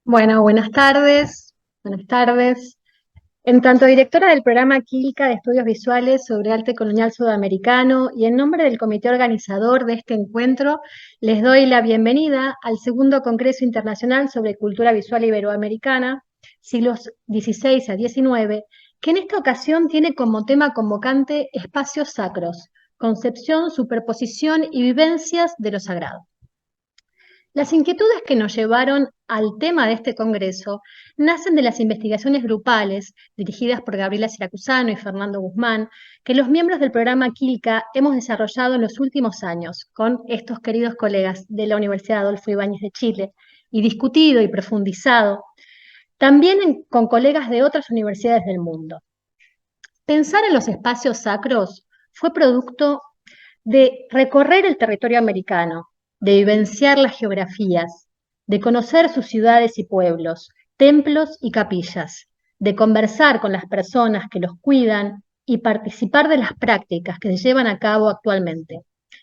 Bueno, buenas tardes. Buenas tardes. En tanto directora del programa Quilca de Estudios Visuales sobre Arte Colonial Sudamericano y en nombre del comité organizador de este encuentro, les doy la bienvenida al segundo Congreso Internacional sobre Cultura Visual Iberoamericana, siglos XVI a XIX, que en esta ocasión tiene como tema convocante Espacios Sacros, concepción, superposición y vivencias de lo sagrado. Las inquietudes que nos llevaron al tema de este congreso nacen de las investigaciones grupales dirigidas por Gabriela Siracusano y Fernando Guzmán, que los miembros del programa Quilca hemos desarrollado en los últimos años con estos queridos colegas de la Universidad Adolfo Ibáñez de Chile y discutido y profundizado también con colegas de otras universidades del mundo. Pensar en los espacios sacros fue producto de recorrer el territorio americano, de vivenciar las geografías, de conocer sus ciudades y pueblos, templos y capillas, de conversar con las personas que los cuidan y participar de las prácticas que se llevan a cabo actualmente.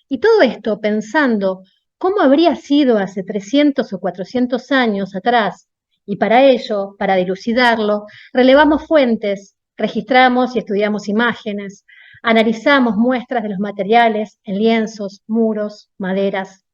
Y todo esto pensando cómo habría sido hace 300 o 400 años atrás, y para ello, para dilucidarlo, relevamos fuentes, registramos y estudiamos imágenes, analizamos muestras de los materiales en lienzos, muros, maderas.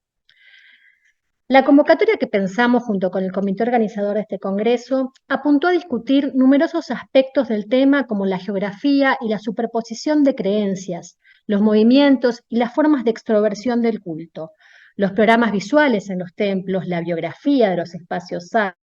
La convocatoria que pensamos junto con el comité organizador de este congreso apuntó a discutir numerosos aspectos del tema como la geografía y la superposición de creencias, los movimientos y las formas de extroversión del culto, los programas visuales en los templos, la biografía de los espacios sacros.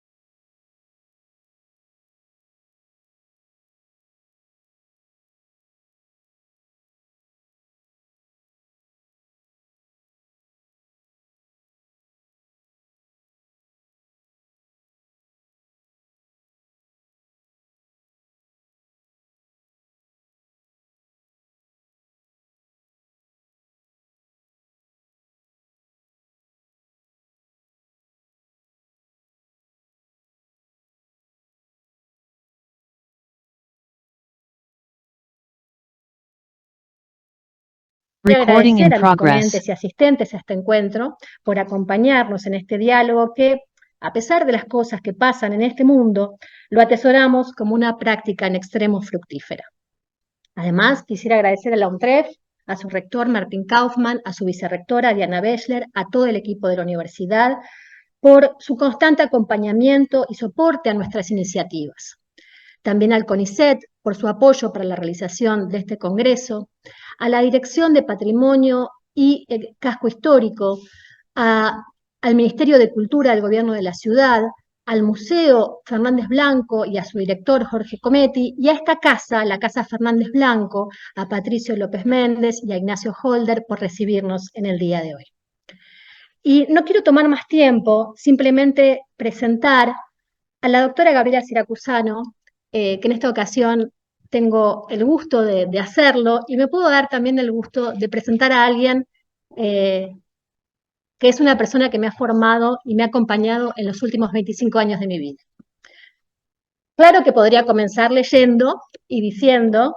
Quiero Recording in agradecer a mis progress. ponentes y asistentes a este encuentro por acompañarnos en este diálogo que, a pesar de las cosas que pasan en este mundo, lo atesoramos como una práctica en extremo fructífera. Además, quisiera agradecer a la UNTREF, a su rector Martín Kaufmann, a su vicerrectora Diana Bechler, a todo el equipo de la universidad, por su constante acompañamiento y soporte a nuestras iniciativas. También al CONICET por su apoyo para la realización de este congreso, a la Dirección de Patrimonio y Casco Histórico, a- al Ministerio de Cultura del Gobierno de la Ciudad, al Museo Fernández Blanco y a su director Jorge Cometti, y a esta casa, la Casa Fernández Blanco, a Patricio López Méndez y a Ignacio Holder por recibirnos en el día de hoy. Y no quiero tomar más tiempo, simplemente presentar a la doctora Gabriela Siracusano, que en esta ocasión tengo el gusto de hacerlo, y me puedo dar también el gusto de presentar a alguien eh, que es una persona que me ha formado y me ha acompañado en los últimos 25 años de mi vida. Claro que podría comenzar leyendo y diciendo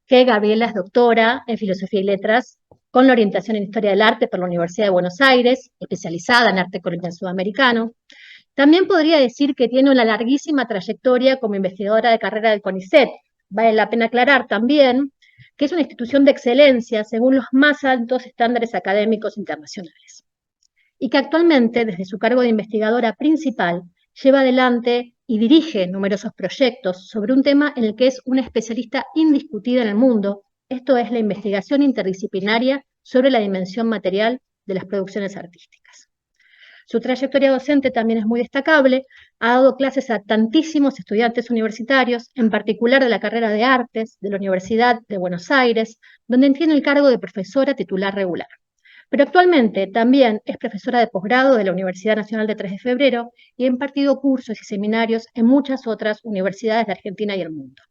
que Gabriela es doctora en Filosofía y Letras con la orientación en Historia del Arte por la Universidad de Buenos Aires, especializada en arte colonial sudamericano. También podría decir que tiene una larguísima trayectoria como investigadora de carrera del CONICET. Vale la pena aclarar también que es una institución de excelencia según los más altos estándares académicos internacionales y que actualmente, desde su cargo de investigadora principal, lleva adelante y dirige numerosos proyectos sobre un tema en el que es una especialista indiscutida en el mundo, esto es la investigación interdisciplinaria sobre la dimensión material de las producciones artísticas. Su trayectoria docente también es muy destacable, ha dado clases a tantísimos estudiantes universitarios, en particular de la carrera de Artes de la Universidad de Buenos Aires, donde tiene el cargo de profesora titular regular. Pero actualmente también es profesora de posgrado de la Universidad Nacional de 3 de Febrero y ha impartido cursos y seminarios en muchas otras universidades de Argentina y el mundo.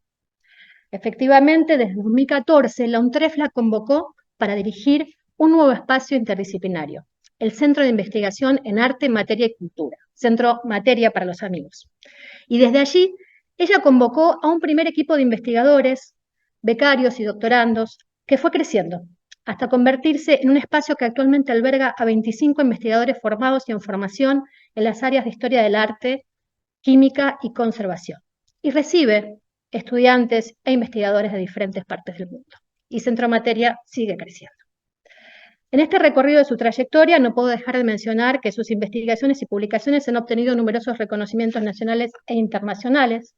Efectivamente, desde 2014, la UNTREF la convocó para dirigir un nuevo espacio interdisciplinario, el Centro de Investigación en Arte, Materia y Cultura, Centro Materia para los Amigos. Y desde allí, ella convocó a un primer equipo de investigadores, becarios y doctorandos, que fue creciendo hasta convertirse en un espacio que actualmente alberga a 25 investigadores formados y en formación en las áreas de historia del arte, química y conservación. Y recibe estudiantes e investigadores de diferentes partes del mundo. Y Centro Materia sigue creciendo. En este recorrido de su trayectoria no puedo dejar de mencionar que sus investigaciones y publicaciones han obtenido numerosos reconocimientos nacionales e internacionales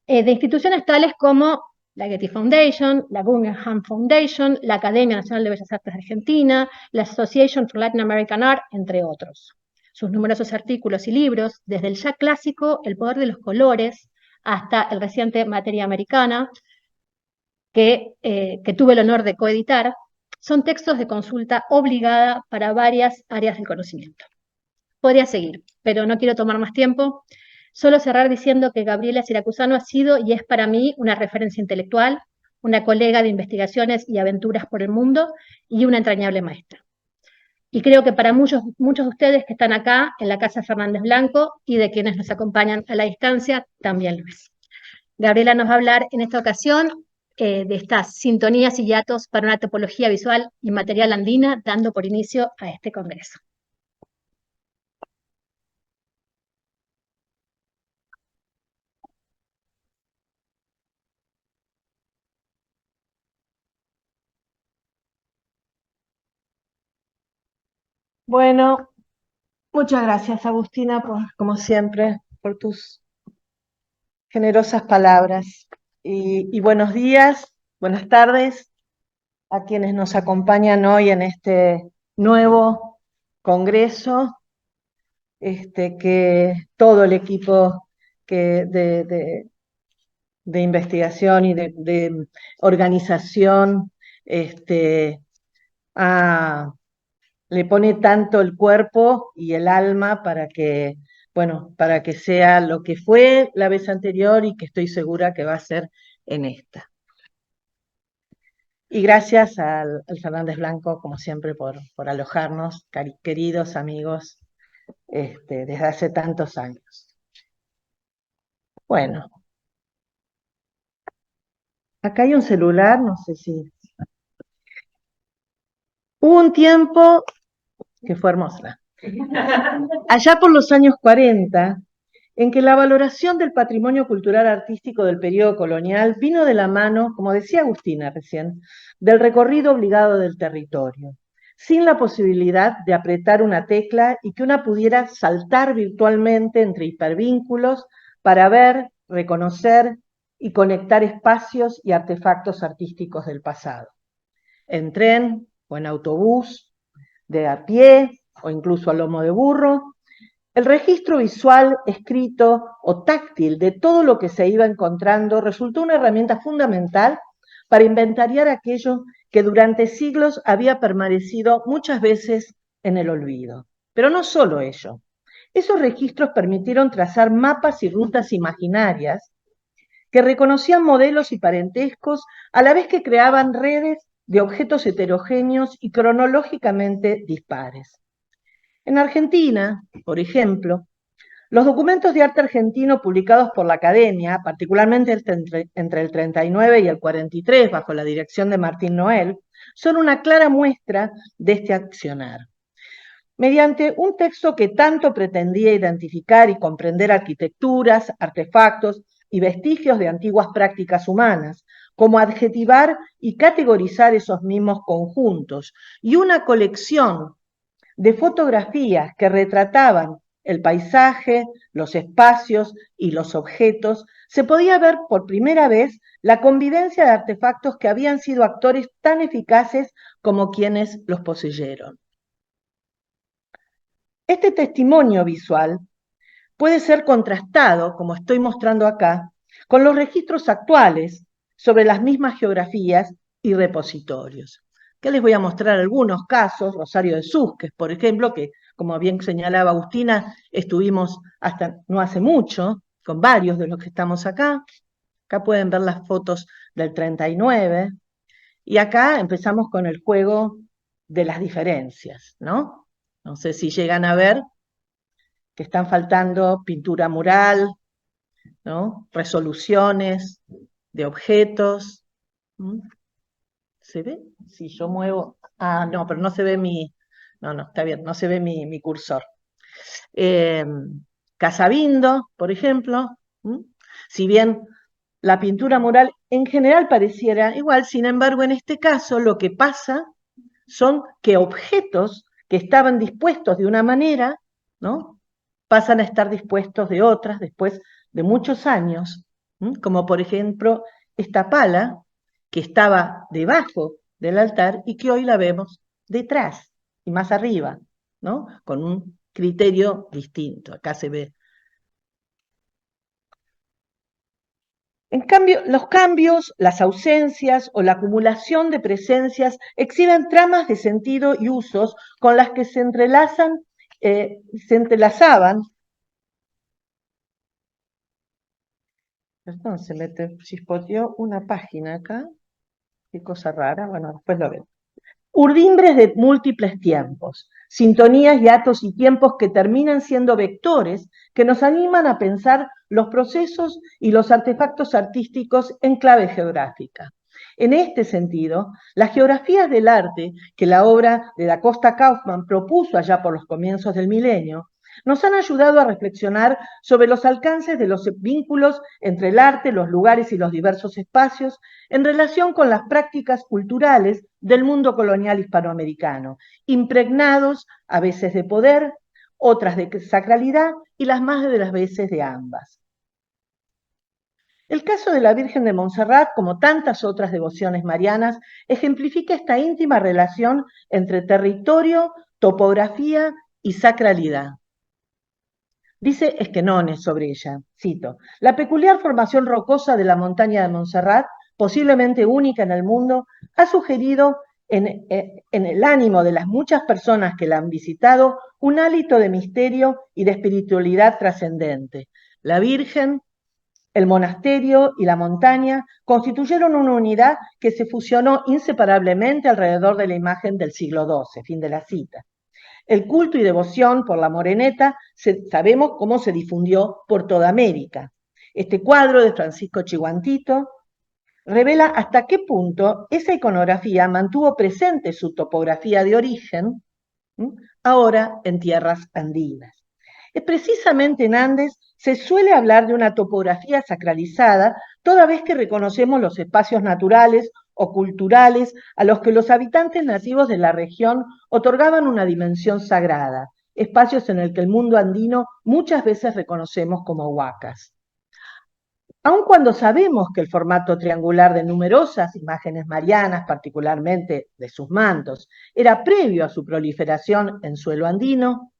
de instituciones tales como la Getty Foundation, la Guggenheim Foundation, la Academia Nacional de Bellas Artes de Argentina, la Association for Latin American Art, entre otros. Sus numerosos artículos y libros, desde el ya clásico El poder de los colores hasta el reciente Materia Americana, que tuve el honor de coeditar, son textos de consulta obligada para varias áreas del conocimiento. Podría seguir, pero no quiero tomar más tiempo. Solo cerrar diciendo que Gabriela Siracusano ha sido y es para mí una referencia intelectual, una colega de investigaciones y aventuras por el mundo y una entrañable maestra. Y creo que para muchos de ustedes que están acá en la Casa Fernández Blanco y de quienes nos acompañan a la distancia, también lo es. Gabriela nos va a hablar en esta ocasión de estas sintonías y hiatos para una topología visual y material andina, dando por inicio a este congreso. Bueno, muchas gracias, Agustina, como siempre, por tus generosas palabras. Y buenos días, buenas tardes a quienes nos acompañan hoy en este nuevo congreso, que todo el equipo de investigación y de organización ha le pone tanto el cuerpo y el alma para que sea lo que fue la vez anterior y que estoy segura que va a ser en esta. Y gracias al Fernández Blanco, como siempre, por alojarnos, queridos amigos, desde hace tantos años. Bueno, acá hay un celular, no sé si... Hubo un tiempo que fue hermosa. Allá por los años 40, en que la valoración del patrimonio cultural artístico del periodo colonial vino de la mano, como decía Agustina recién, del recorrido obligado del territorio, sin la posibilidad de apretar una tecla y que una pudiera saltar virtualmente entre hipervínculos para ver, reconocer y conectar espacios y artefactos artísticos del pasado. En tren o en autobús, de a pie o incluso a lomo de burro, el registro visual, escrito o táctil de todo lo que se iba encontrando resultó una herramienta fundamental para inventariar aquello que durante siglos había permanecido muchas veces en el olvido. Pero no solo ello. Esos registros permitieron trazar mapas y rutas imaginarias que reconocían modelos y parentescos a la vez que creaban redes de objetos heterogéneos y cronológicamente dispares. En Argentina, por ejemplo, los documentos de arte argentino publicados por la Academia, particularmente entre el 39 y el 43, bajo la dirección de Martín Noel, son una clara muestra de este accionar. Mediante un texto que tanto pretendía identificar y comprender arquitecturas, artefactos y vestigios de antiguas prácticas humanas, como adjetivar y categorizar esos mismos conjuntos, y una colección de fotografías que retrataban el paisaje, los espacios y los objetos, se podía ver por primera vez la convivencia de artefactos que habían sido actores tan eficaces como quienes los poseyeron. Este testimonio visual puede ser contrastado, como estoy mostrando acá, con los registros actuales sobre las mismas geografías y repositorios. Que les voy a mostrar algunos casos, Rosario de Susques, por ejemplo, que como bien señalaba Agustina, estuvimos hasta no hace mucho, con varios de los que estamos acá. Acá pueden ver las fotos del 39, y acá empezamos con el juego de las diferencias, ¿no? No sé si llegan a ver que están faltando pintura mural, ¿no? Resoluciones de objetos. ¿Se ve? Si yo muevo... Ah, no, pero no se ve mi... No, está bien, no se ve mi cursor. Casabindo, por ejemplo. Si bien la pintura mural en general pareciera igual, sin embargo, en este caso lo que pasa son que objetos que estaban dispuestos de una manera, ¿no?, pasan a estar dispuestos de otras después de muchos años, como por ejemplo esta pala que estaba debajo del altar y que hoy la vemos detrás y más arriba, ¿no?, con un criterio distinto. Acá se ve. En cambio, los cambios, las ausencias o la acumulación de presencias exhiben tramas de sentido y usos con las que se entrelazaban. Perdón, se me chispoteó una página acá. Qué cosa rara. Bueno, después lo veo. Urdimbres de múltiples tiempos, sintonías, hiatos y tiempos que terminan siendo vectores que nos animan a pensar los procesos y los artefactos artísticos en clave geográfica. En este sentido, las geografías del arte que la obra de Da Costa Kaufmann propuso allá por los comienzos del milenio, nos han ayudado a reflexionar sobre los alcances de los vínculos entre el arte, los lugares y los diversos espacios en relación con las prácticas culturales del mundo colonial hispanoamericano, impregnados a veces de poder, otras de sacralidad y las más de las veces de ambas. El caso de la Virgen de Montserrat, como tantas otras devociones marianas, ejemplifica esta íntima relación entre territorio, topografía y sacralidad. Dice Esquenone sobre ella, cito: la peculiar formación rocosa de la montaña de Montserrat, posiblemente única en el mundo, ha sugerido en el ánimo de las muchas personas que la han visitado un hálito de misterio y de espiritualidad trascendente. La Virgen, el monasterio y la montaña constituyeron una unidad que se fusionó inseparablemente alrededor de la imagen del siglo XII, fin de la cita. El culto y devoción por la moreneta sabemos cómo se difundió por toda América. Este cuadro de Francisco Chiguantito revela hasta qué punto esa iconografía mantuvo presente su topografía de origen, ahora en tierras andinas. Precisamente en Andes se suele hablar de una topografía sacralizada, toda vez que reconocemos los espacios naturales o culturales a los que los habitantes nativos de la región otorgaban una dimensión sagrada, espacios en el que el mundo andino muchas veces reconocemos como huacas. Aun cuando sabemos que el formato triangular de numerosas imágenes marianas, particularmente de sus mantos, era previo a su proliferación en suelo andino,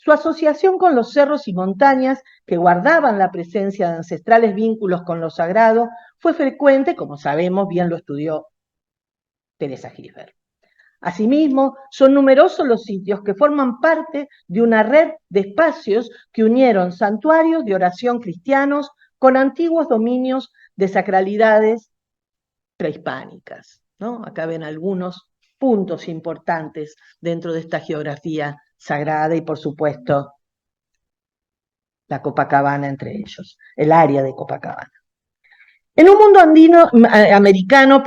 su asociación con los cerros y montañas que guardaban la presencia de ancestrales vínculos con lo sagrado fue frecuente, como sabemos, bien lo estudió Teresa Gisbert. Asimismo, son numerosos los sitios que forman parte de una red de espacios que unieron santuarios de oración cristianos con antiguos dominios de sacralidades prehispánicas, ¿no? Acá ven algunos puntos importantes dentro de esta geografía sagrada y, por supuesto, la Copacabana entre ellos, el área de Copacabana. En un mundo americano,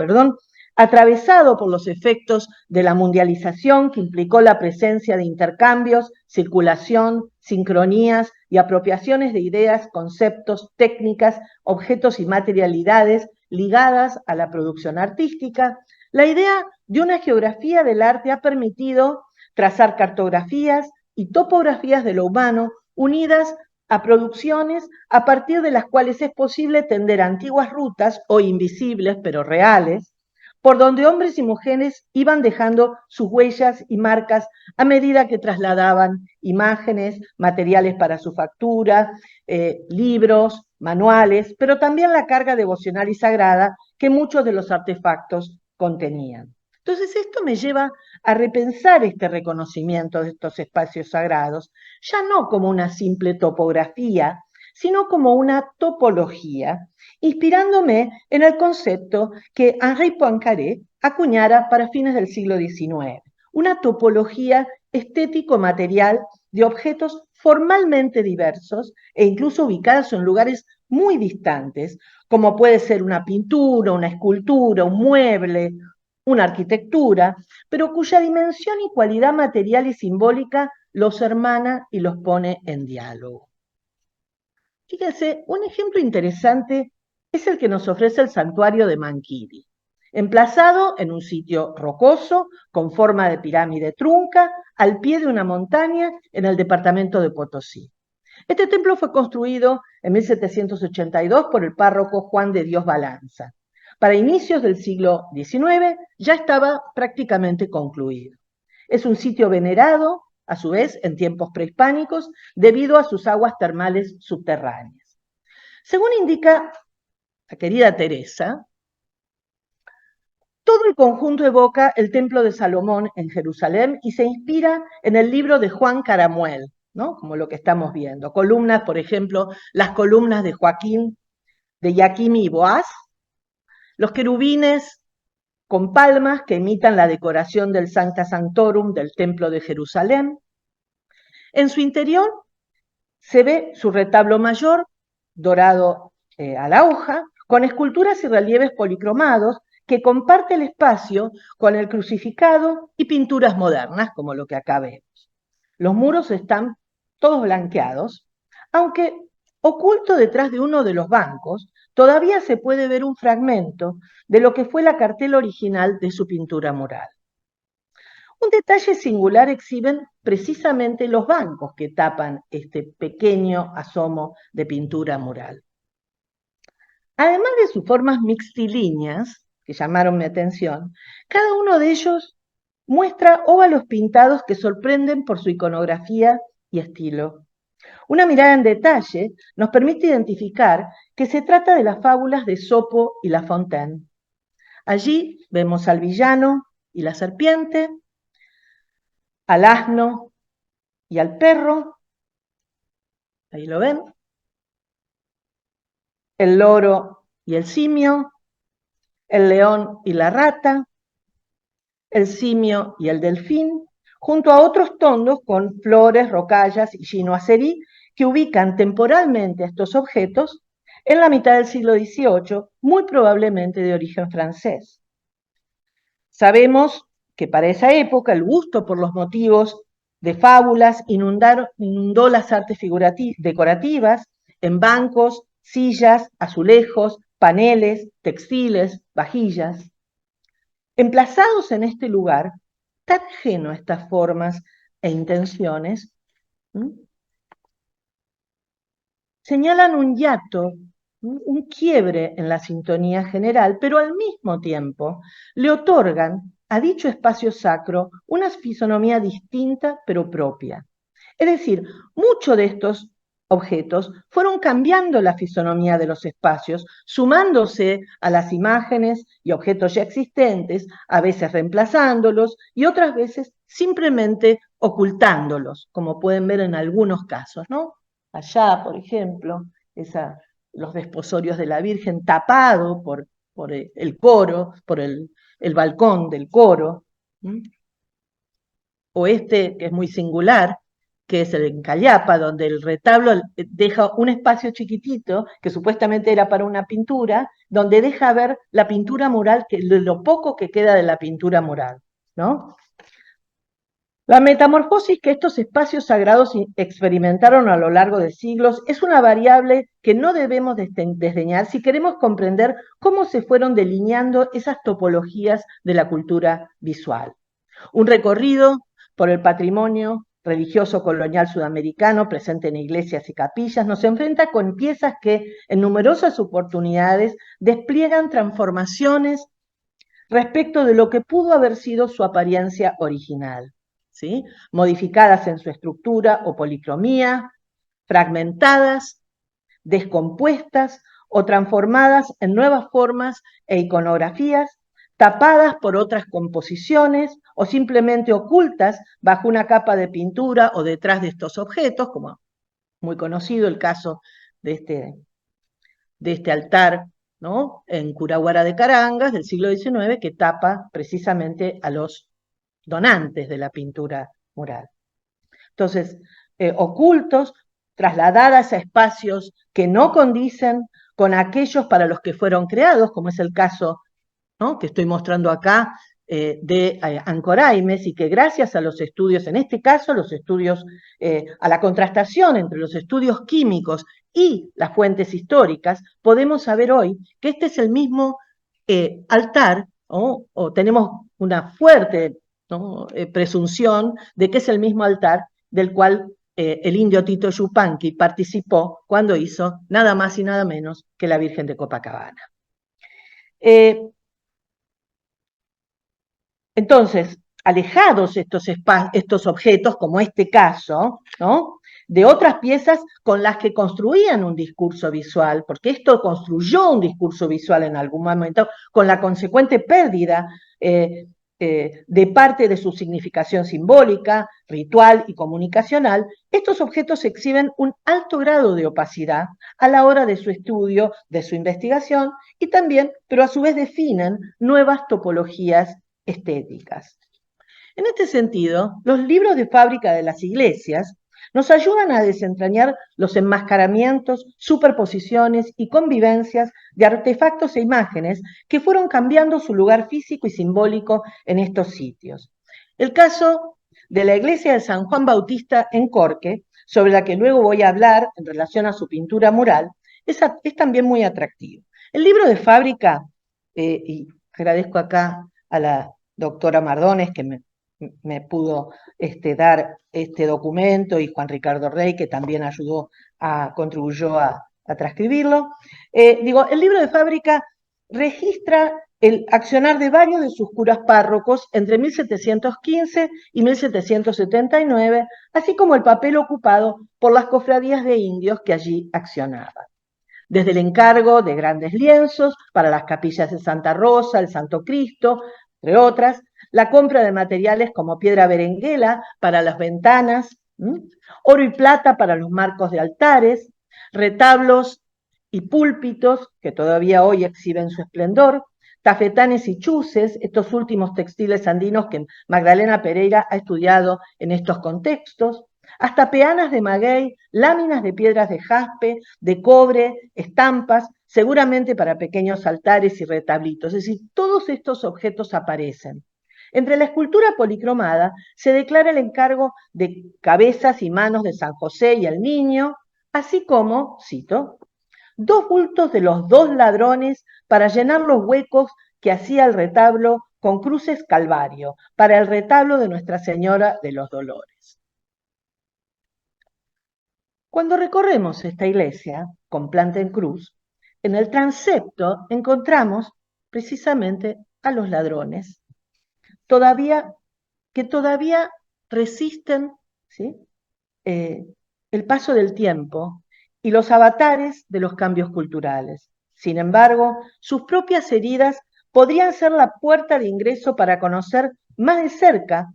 atravesado por los efectos de la mundialización que implicó la presencia de intercambios, circulación, sincronías y apropiaciones de ideas, conceptos, técnicas, objetos y materialidades ligadas a la producción artística, la idea de una geografía del arte ha permitido trazar cartografías y topografías de lo humano unidas a producciones a partir de las cuales es posible tender antiguas rutas, hoy invisibles pero reales, por donde hombres y mujeres iban dejando sus huellas y marcas a medida que trasladaban imágenes, materiales para su factura, libros, manuales, pero también la carga devocional y sagrada que muchos de los artefactos contenían. Entonces esto me lleva a repensar este reconocimiento de estos espacios sagrados, ya no como una simple topografía, sino como una topología, inspirándome en el concepto que Henri Poincaré acuñara para fines del siglo XIX, una topología estético-material de objetos formalmente diversos e incluso ubicados en lugares muy distantes, como puede ser una pintura, una escultura, un mueble, una arquitectura, pero cuya dimensión y cualidad material y simbólica los hermana y los pone en diálogo. Fíjense, un ejemplo interesante es el que nos ofrece el santuario de Manquiri, emplazado en un sitio rocoso con forma de pirámide trunca al pie de una montaña en el departamento de Potosí. Este templo fue construido en 1782 por el párroco Juan de Dios Balanza. Para inicios del siglo XIX ya estaba prácticamente concluido. Es un sitio venerado, a su vez, en tiempos prehispánicos, debido a sus aguas termales subterráneas. Según indica la querida Teresa, todo el conjunto evoca el templo de Salomón en Jerusalén y se inspira en el libro de Juan Caramuel, ¿no? Como lo que estamos viendo. Columnas, por ejemplo, las columnas de Yaquim y Boaz, los querubines con palmas que imitan la decoración del Sancta Sanctorum del Templo de Jerusalén. En su interior se ve su retablo mayor, dorado a la hoja, con esculturas y relieves policromados que comparte el espacio con el crucificado y pinturas modernas, como lo que acá vemos. Los muros están todos blanqueados, aunque oculto detrás de uno de los bancos, todavía se puede ver un fragmento de lo que fue la cartela original de su pintura mural. Un detalle singular exhiben precisamente los bancos que tapan este pequeño asomo de pintura mural. Además de sus formas mixtilíneas, que llamaron mi atención, cada uno de ellos muestra óvalos pintados que sorprenden por su iconografía y estilo. Una mirada en detalle nos permite identificar que se trata de las fábulas de Esopo y La Fontaine. Allí vemos al villano y la serpiente, al asno y al perro, ahí lo ven, el loro y el simio, el león y la rata, el simio y el delfín, junto a otros tondos con flores, rocallas y chinoiserie que ubican temporalmente a estos objetos en la mitad del siglo XVIII, muy probablemente de origen francés. Sabemos que para esa época el gusto por los motivos de fábulas inundó las artes decorativas en bancos, sillas, azulejos, paneles, textiles, vajillas. Emplazados en este lugar, tan ajeno a estas formas e intenciones, señalan un hiato, un quiebre en la sintonía general, pero al mismo tiempo le otorgan a dicho espacio sacro una fisonomía distinta pero propia. Es decir, muchos de estos objetos fueron cambiando la fisonomía de los espacios, sumándose a las imágenes y objetos ya existentes, a veces reemplazándolos y otras veces simplemente ocultándolos, como pueden ver en algunos casos, ¿no? Allá, por ejemplo, los desposorios de la Virgen tapado por el coro, por el balcón del coro, o este que es muy singular, que es el Encallapa, donde el retablo deja un espacio chiquitito, que supuestamente era para una pintura, donde deja ver la pintura mural, lo poco que queda de la pintura mural, ¿no? La metamorfosis que estos espacios sagrados experimentaron a lo largo de siglos es una variable que no debemos desdeñar si queremos comprender cómo se fueron delineando esas topologías de la cultura visual. Un recorrido por el patrimonio religioso colonial sudamericano presente en iglesias y capillas nos enfrenta con piezas que en numerosas oportunidades despliegan transformaciones respecto de lo que pudo haber sido su apariencia original, ¿sí? Modificadas en su estructura o policromía, fragmentadas, descompuestas o transformadas en nuevas formas e iconografías, tapadas por otras composiciones o simplemente ocultas bajo una capa de pintura o detrás de estos objetos, como muy conocido el caso de este altar, ¿no? En Curahuara de Carangas del siglo XIX, que tapa precisamente a los donantes de la pintura mural. Entonces, ocultos, trasladadas a espacios que no condicen con aquellos para los que fueron creados, como es el caso, ¿no?, que estoy mostrando acá, de Ancoraimes, y que gracias a los estudios, en este caso los estudios, a la contrastación entre los estudios químicos y las fuentes históricas, podemos saber hoy que este es el mismo altar, ¿no? O tenemos una fuerte, ¿no?, presunción de que es el mismo altar del cual el indio Tito Yupanqui participó cuando hizo nada más y nada menos que la Virgen de Copacabana. Entonces, alejados estos objetos, como este caso, ¿no?, de otras piezas con las que construían un discurso visual, porque esto construyó un discurso visual en algún momento, con la consecuente pérdida de parte de su significación simbólica, ritual y comunicacional, estos objetos exhiben un alto grado de opacidad a la hora de su estudio, de su investigación, y también, pero a su vez definen nuevas topologías estéticas. En este sentido, los libros de fábrica de las iglesias nos ayudan a desentrañar los enmascaramientos, superposiciones y convivencias de artefactos e imágenes que fueron cambiando su lugar físico y simbólico en estos sitios. El caso de la iglesia de San Juan Bautista en Corque, sobre la que luego voy a hablar en relación a su pintura mural, es también muy atractivo. El libro de fábrica, y agradezco acá a la doctora Mardones que me pudo dar este documento, y Juan Ricardo Rey, que también contribuyó a transcribirlo. El libro de fábrica registra el accionar de varios de sus curas párrocos entre 1715 y 1779, así como el papel ocupado por las cofradías de indios que allí accionaban. Desde el encargo de grandes lienzos para las capillas de Santa Rosa, el Santo Cristo, entre otras, la compra de materiales como piedra berenguela para las ventanas, oro y plata para los marcos de altares, retablos y púlpitos que todavía hoy exhiben su esplendor, tafetanes y chuces, estos últimos textiles andinos que Magdalena Pereira ha estudiado en estos contextos, hasta peanas de maguey, láminas de piedras de jaspe, de cobre, estampas, seguramente para pequeños altares y retablitos. Es decir, todos estos objetos aparecen. Entre la escultura policromada se declara el encargo de cabezas y manos de San José y el Niño, así como, cito, 2 bultos de los 2 ladrones para llenar los huecos que hacía el retablo con cruces Calvario, para el retablo de Nuestra Señora de los Dolores. Cuando recorremos esta iglesia con planta en cruz, en el transepto encontramos precisamente a los ladrones, que todavía resisten, ¿sí?, el paso del tiempo y los avatares de los cambios culturales. Sin embargo, sus propias heridas podrían ser la puerta de ingreso para conocer más de cerca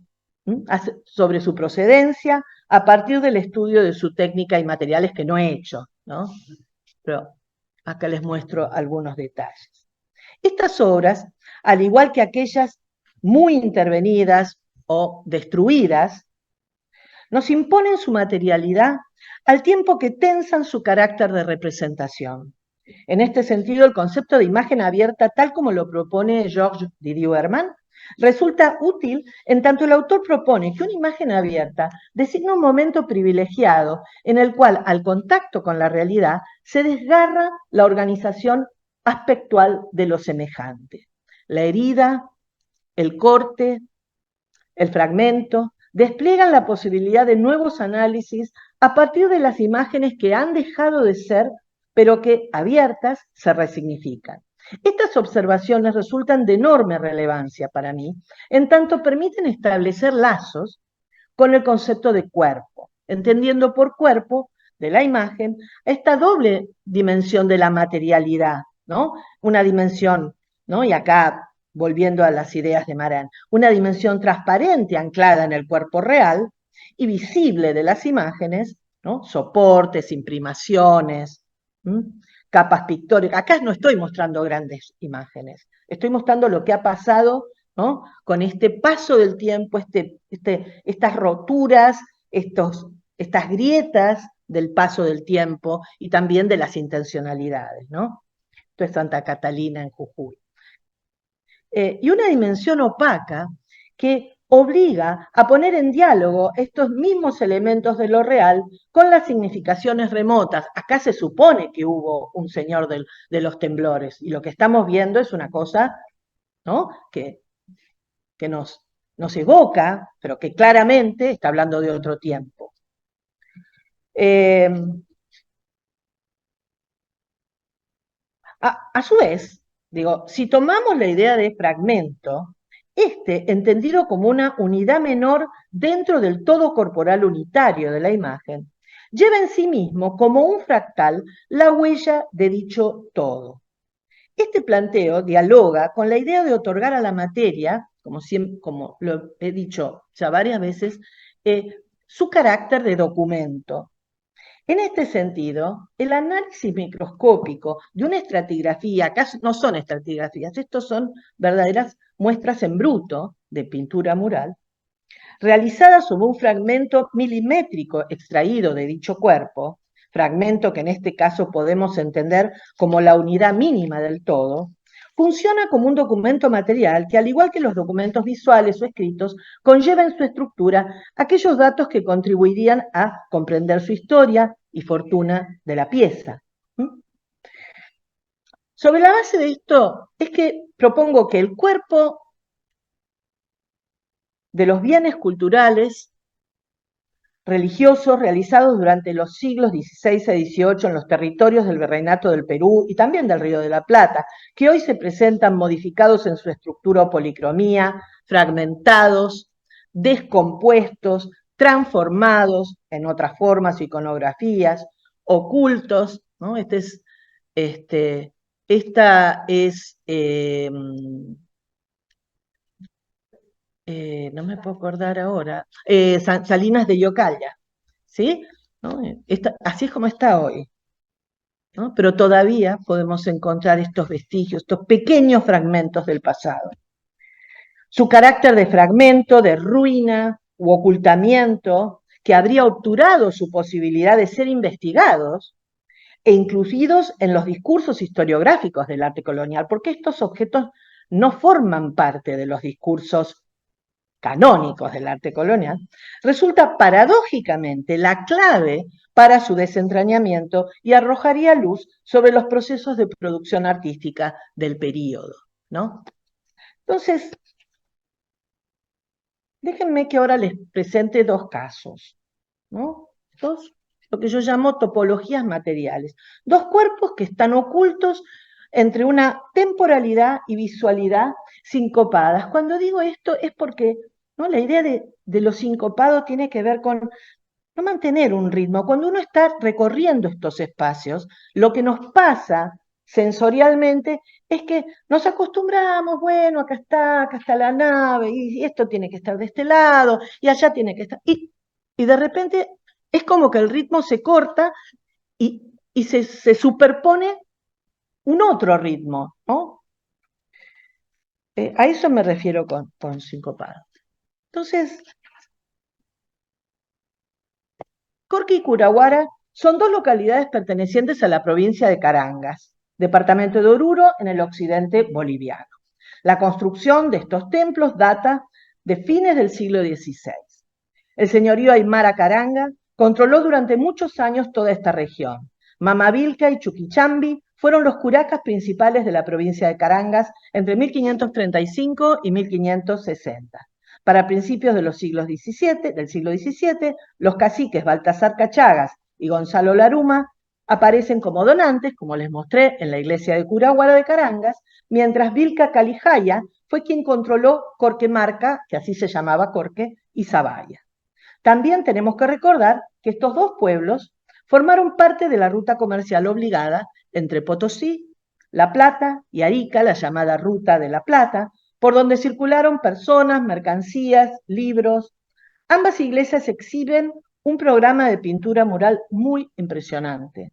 sobre su procedencia a partir del estudio de su técnica y materiales, que no he hecho, ¿no? Pero acá les muestro algunos detalles. Estas obras, al igual que aquellas muy intervenidas o destruidas, nos imponen su materialidad al tiempo que tensan su carácter de representación. En este sentido, el concepto de imagen abierta, tal como lo propone Georges Didier-Hermann, resulta útil en tanto el autor propone que una imagen abierta designa un momento privilegiado en el cual, al contacto con la realidad, se desgarra la organización aspectual de lo semejante. La herida, el corte, el fragmento, despliegan la posibilidad de nuevos análisis a partir de las imágenes que han dejado de ser, pero que, abiertas, se resignifican. Estas observaciones resultan de enorme relevancia para mí, en tanto permiten establecer lazos con el concepto de cuerpo, entendiendo por cuerpo de la imagen esta doble dimensión de la materialidad, ¿no? Una dimensión, ¿no?, y acá volviendo a las ideas de Maran, una dimensión transparente anclada en el cuerpo real y visible de las imágenes, ¿no?, soportes, imprimaciones, capas pictóricas. Acá no estoy mostrando grandes imágenes, estoy mostrando lo que ha pasado, ¿no?, con este paso del tiempo, estas roturas, estas grietas del paso del tiempo y también de las intencionalidades, ¿no? Esto es Santa Catalina en Jujuy. y una dimensión opaca que obliga a poner en diálogo estos mismos elementos de lo real con las significaciones remotas. Acá se supone que hubo un señor de los temblores, y lo que estamos viendo es una cosa, ¿no?, que nos evoca, pero que claramente está hablando de otro tiempo. A su vez, digo, si tomamos la idea de fragmento, entendido como una unidad menor dentro del todo corporal unitario de la imagen, lleva en sí mismo como un fractal la huella de dicho todo. Este planteo dialoga con la idea de otorgar a la materia, como lo he dicho ya varias veces, su carácter de documento. En este sentido, el análisis microscópico de una estratigrafía, acá no son estratigrafías, estos son verdaderas muestras en bruto de pintura mural, realizada sobre un fragmento milimétrico extraído de dicho cuerpo, fragmento que en este caso podemos entender como la unidad mínima del todo, funciona como un documento material que, al igual que los documentos visuales o escritos, conlleva en su estructura aquellos datos que contribuirían a comprender su historia y fortuna de la pieza. Sobre la base de esto es que propongo que el cuerpo de los bienes culturales religiosos realizados durante los siglos XVI y XVIII en los territorios del Virreinato del Perú y también del Río de la Plata, que hoy se presentan modificados en su estructura o policromía, fragmentados, descompuestos, transformados en otras formas, iconografías, ocultos, ¿no? Esta es no me puedo acordar ahora, Salinas de Yocalla, ¿sí? ¿No? Así es como está hoy, ¿no? Pero todavía podemos encontrar estos vestigios, estos pequeños fragmentos del pasado. Su carácter de fragmento, de ruina u ocultamiento, que habría obturado su posibilidad de ser investigados e incluidos en los discursos historiográficos del arte colonial, porque estos objetos no forman parte de los discursos canónicos del arte colonial, resulta paradójicamente la clave para su desentrañamiento y arrojaría luz sobre los procesos de producción artística del período, ¿no? Entonces, déjenme que ahora les presente dos casos, ¿no? Lo que yo llamo topologías materiales. Dos cuerpos que están ocultos entre una temporalidad y visualidad sincopadas. Cuando digo esto es porque, ¿no?, la idea de lo sincopado tiene que ver con no mantener un ritmo. Cuando uno está recorriendo estos espacios, lo que nos pasa sensorialmente es que nos acostumbramos, bueno, acá está la nave, y esto tiene que estar de este lado, y allá tiene que estar, y de repente es como que el ritmo se corta y se superpone un otro ritmo, ¿no? A eso me refiero con sincopado. Entonces, Corqui y Curahuara son dos localidades pertenecientes a la provincia de Carangas, departamento de Oruro, en el occidente boliviano. La construcción de estos templos data de fines del siglo XVI. El señorío Aymara Caranga controló durante muchos años toda esta región. Mamavilca y Chuquichambi fueron los curacas principales de la provincia de Carangas entre 1535 y 1560. Para principios del siglo XVII, los caciques Baltasar Cachagas y Gonzalo Laruma aparecen como donantes, como les mostré en la iglesia de Curahuara de Carangas, mientras Vilca Calijaya fue quien controló Corquemarca, que así se llamaba Corque, y Zabaya. También tenemos que recordar que estos dos pueblos formaron parte de la ruta comercial obligada entre Potosí, La Plata y Arica, la llamada Ruta de la Plata, por donde circularon personas, mercancías, libros. Ambas iglesias exhiben un programa de pintura mural muy impresionante,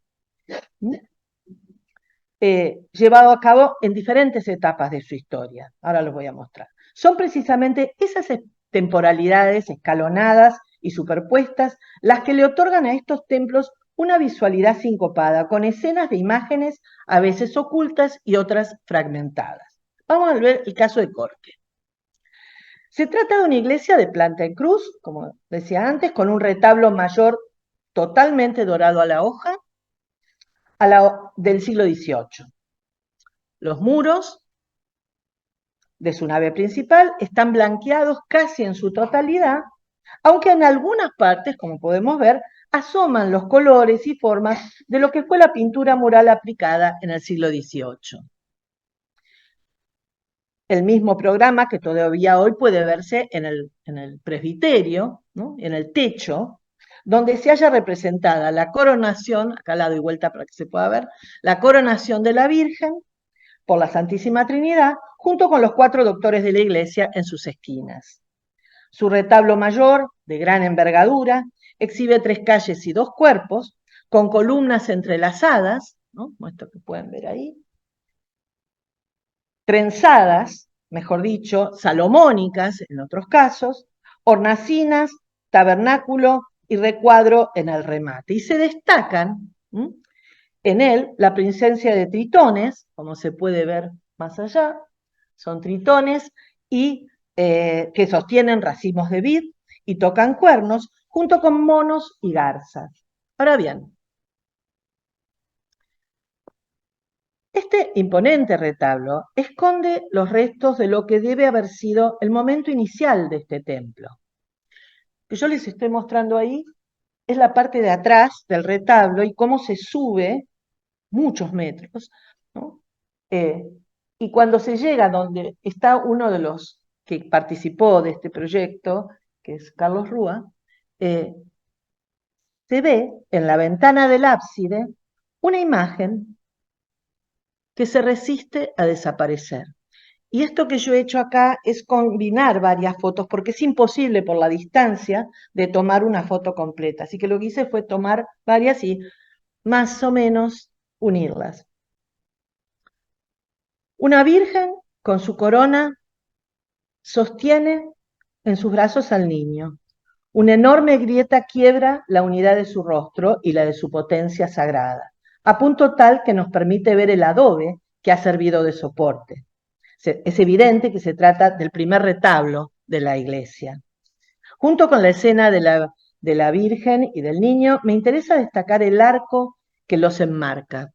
llevado a cabo en diferentes etapas de su historia. Ahora los voy a mostrar. Son precisamente esas temporalidades escalonadas y superpuestas las que le otorgan a estos templos una visualidad sincopada, con escenas de imágenes a veces ocultas y otras fragmentadas. Vamos a ver el caso de Corque. Se trata de una iglesia de planta en cruz, como decía antes, con un retablo mayor totalmente dorado a la hoja del siglo XVIII. Los muros de su nave principal están blanqueados casi en su totalidad, aunque en algunas partes, como podemos ver, asoman los colores y formas de lo que fue la pintura mural aplicada en el siglo XVIII. El mismo programa que todavía hoy puede verse en el presbiterio, ¿no? En el techo, donde se haya representada la coronación, acá la doy vuelta para que se pueda ver, la coronación de la Virgen por la Santísima Trinidad, junto con los 4 doctores de la iglesia en sus esquinas. Su retablo mayor, de gran envergadura, exhibe 3 calles y 2 cuerpos, con columnas entrelazadas, ¿no? Esto que pueden ver ahí, trenzadas, mejor dicho, salomónicas en otros casos, hornacinas, tabernáculo y recuadro en el remate. Y se destacan en él la presencia de tritones, como se puede ver más allá, son tritones y que sostienen racimos de vid y tocan cuernos, junto con monos y garzas. Ahora bien, este imponente retablo esconde los restos de lo que debe haber sido el momento inicial de este templo. Lo que yo les estoy mostrando ahí es la parte de atrás del retablo y cómo se sube muchos metros, ¿no? Y cuando se llega donde está uno de los que participó de este proyecto, que es Carlos Rúa, se ve en la ventana del ábside una imagen que se resiste a desaparecer. Y esto que yo he hecho acá es combinar varias fotos, porque es imposible por la distancia de tomar una foto completa. Así que lo que hice fue tomar varias y más o menos unirlas. Una virgen con su corona sostiene en sus brazos al niño. Una enorme grieta quiebra la unidad de su rostro y la de su potencia sagrada, a punto tal que nos permite ver el adobe que ha servido de soporte. Es evidente que se trata del primer retablo de la iglesia. Junto con la escena de la Virgen y del niño, me interesa destacar el arco que los enmarca.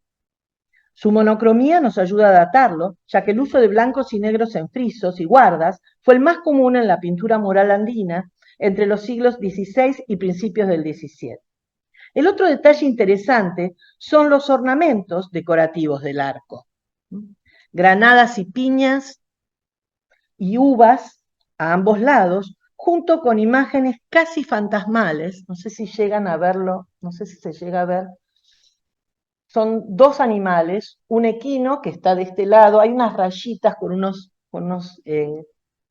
Su monocromía nos ayuda a datarlo, ya que el uso de blancos y negros en frisos y guardas fue el más común en la pintura mural andina entre los siglos XVI y principios del XVII. El otro detalle interesante son los ornamentos decorativos del arco. Granadas y piñas y uvas a ambos lados, junto con imágenes casi fantasmales, no sé si llegan a verlo, no sé si se llega a ver, son 2 animales, un equino que está de este lado, hay unas rayitas con unos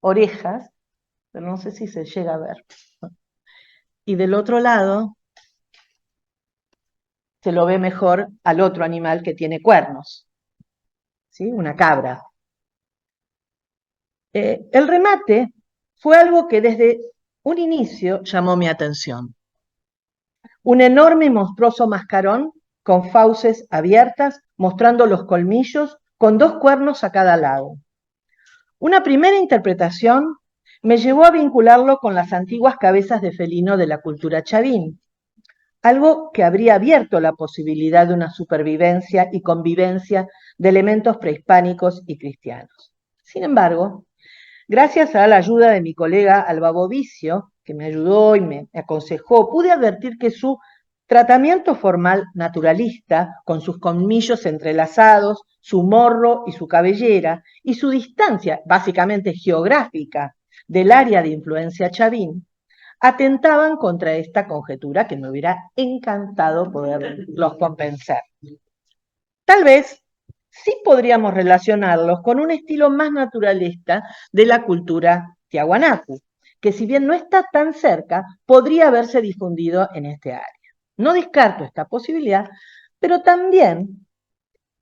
orejas, pero no sé si se llega a ver. Y del otro lado se lo ve mejor al otro animal que tiene cuernos, ¿sí? Una cabra. El remate fue algo que desde un inicio llamó mi atención. Un enorme y monstruoso mascarón con fauces abiertas, mostrando los colmillos, con 2 cuernos a cada lado. Una primera interpretación me llevó a vincularlo con las antiguas cabezas de felino de la cultura chavín, algo que habría abierto la posibilidad de una supervivencia y convivencia de elementos prehispánicos y cristianos. Sin embargo, gracias a la ayuda de mi colega Alba Bovicio, que me ayudó y me aconsejó, pude advertir que su tratamiento formal naturalista, con sus colmillos entrelazados, su morro y su cabellera, y su distancia, básicamente geográfica, del área de influencia chavín, atentaban contra esta conjetura que me hubiera encantado poderlos convencer. Tal vez sí podríamos relacionarlos con un estilo más naturalista de la cultura tiahuanacu, que si bien no está tan cerca, podría haberse difundido en este área. No descarto esta posibilidad, pero también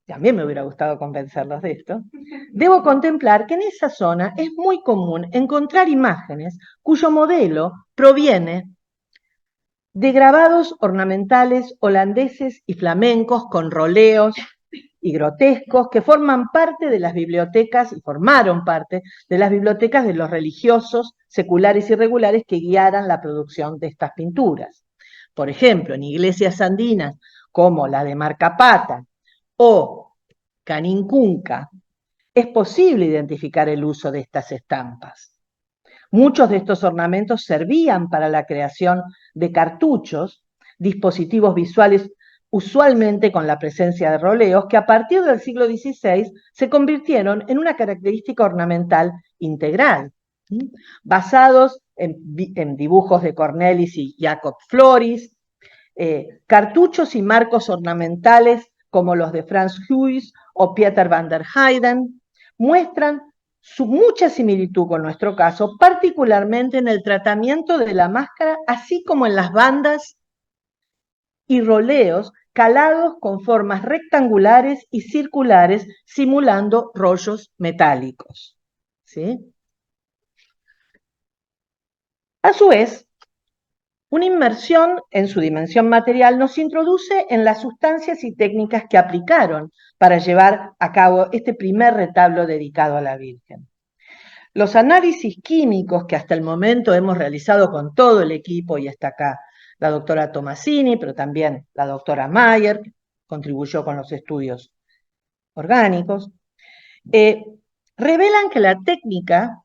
me hubiera gustado convencerlos de esto, debo contemplar que en esa zona es muy común encontrar imágenes cuyo modelo proviene de grabados ornamentales holandeses y flamencos con roleos y grotescos que forman parte de las bibliotecas, y formaron parte de las bibliotecas de los religiosos, seculares y regulares que guiaran la producción de estas pinturas. Por ejemplo, en iglesias andinas como la de Marcapata o Canincunca, es posible identificar el uso de estas estampas. Muchos de estos ornamentos servían para la creación de cartuchos, dispositivos visuales usualmente con la presencia de roleos, que a partir del siglo XVI se convirtieron en una característica ornamental integral, basados en dibujos de Cornelis y Jacob Floris, cartuchos y marcos ornamentales como los de Franz Huygens o Pieter van der Heyden, muestran mucha similitud con nuestro caso, particularmente en el tratamiento de la máscara, así como en las bandas y roleos calados con formas rectangulares y circulares, simulando rollos metálicos. ¿Sí? A su vez, una inmersión en su dimensión material nos introduce en las sustancias y técnicas que aplicaron para llevar a cabo este primer retablo dedicado a la Virgen. Los análisis químicos que hasta el momento hemos realizado con todo el equipo, y está acá la doctora Tomasini, pero también la doctora Mayer, que contribuyó con los estudios orgánicos, revelan que la técnica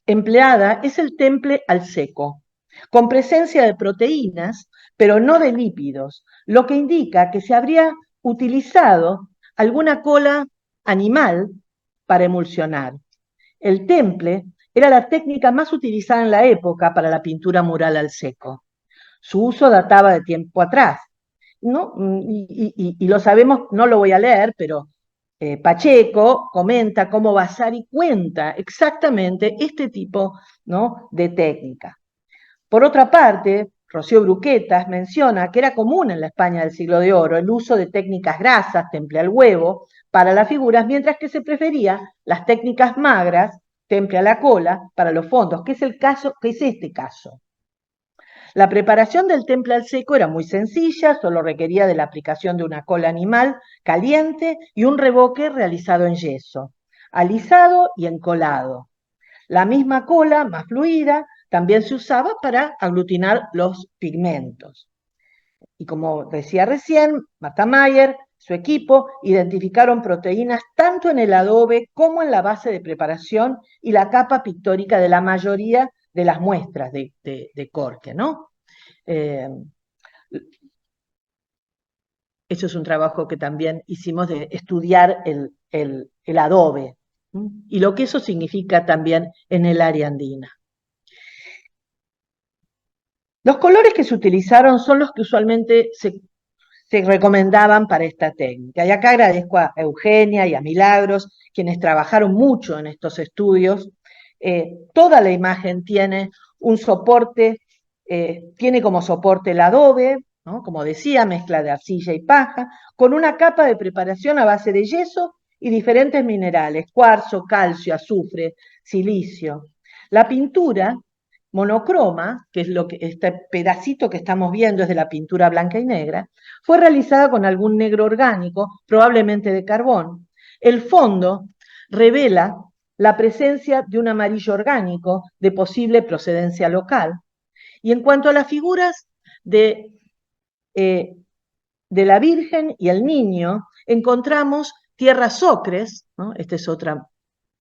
empleada es el temple al seco, con presencia de proteínas, pero no de lípidos, lo que indica que se habría utilizado alguna cola animal para emulsionar. El temple era la técnica más utilizada en la época para la pintura mural al seco. Su uso databa de tiempo atrás, ¿no? Y lo sabemos, no lo voy a leer, pero Pacheco comenta cómo Vasari cuenta exactamente este tipo, ¿no?, de técnica. Por otra parte, Rocío Bruquetas menciona que era común en la España del siglo de oro el uso de técnicas grasas, temple al huevo, para las figuras, mientras que se prefería las técnicas magras, temple a la cola, para los fondos, que es este caso. La preparación del temple al seco era muy sencilla, solo requería de la aplicación de una cola animal caliente y un revoque realizado en yeso, alisado y encolado. La misma cola, más fluida, también se usaba para aglutinar los pigmentos. Y como decía recién, Martha Mayer, su equipo, identificaron proteínas tanto en el adobe como en la base de preparación y la capa pictórica de la mayoría de las muestras de Corque, ¿no? Eso es un trabajo que también hicimos de estudiar el adobe y lo que eso significa también en el área andina. Los colores que se utilizaron son los que usualmente se recomendaban para esta técnica. Y acá agradezco a Eugenia y a Milagros, quienes trabajaron mucho en estos estudios. Toda la imagen tiene un soporte, tiene como soporte el adobe, ¿no?, como decía, mezcla de arcilla y paja, con una capa de preparación a base de yeso y diferentes minerales, cuarzo, calcio, azufre, silicio. La pintura monocroma, que es este pedacito que estamos viendo es de la pintura blanca y negra, fue realizada con algún negro orgánico, probablemente de carbón. El fondo revela la presencia de un amarillo orgánico de posible procedencia local. Y en cuanto a las figuras de la Virgen y el Niño, encontramos tierras ocres, ¿no? Esta es otra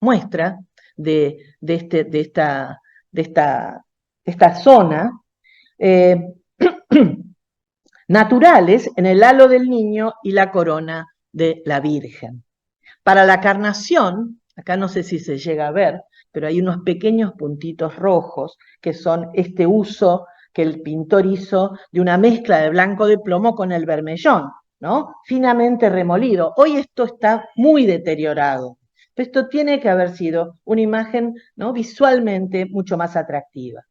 muestra de esta zona, naturales en el halo del niño y la corona de la Virgen. Para la carnación, acá no sé si se llega a ver, pero hay unos pequeños puntitos rojos que son este uso que el pintor hizo de una mezcla de blanco de plomo con el vermellón, ¿no?, finamente remolido. Hoy esto está muy deteriorado. Esto tiene que haber sido una imagen, ¿no?, visualmente mucho más atractiva.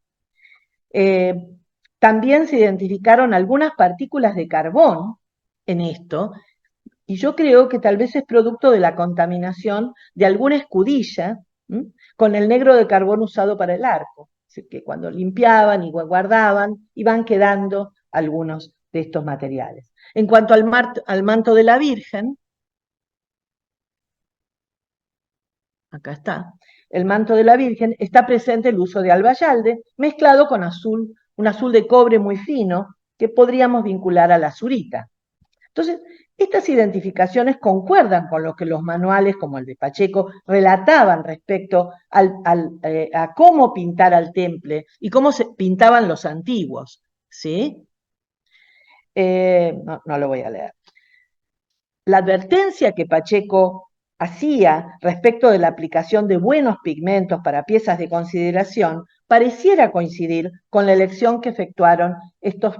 También se identificaron algunas partículas de carbón en esto, y yo creo que tal vez es producto de la contaminación de alguna escudilla con el negro de carbón usado para el arco. Así que cuando limpiaban y guardaban, iban quedando algunos de estos materiales. En cuanto al manto de la Virgen, acá está, el manto de la Virgen, está presente el uso de albayalde mezclado con azul, un azul de cobre muy fino que podríamos vincular a la azurita. Entonces, estas identificaciones concuerdan con lo que los manuales, como el de Pacheco, relataban respecto a cómo pintar al temple y cómo se pintaban los antiguos, ¿sí? No lo voy a leer. La advertencia que Pacheco hacía respecto de la aplicación de buenos pigmentos para piezas de consideración pareciera coincidir con la elección que efectuaron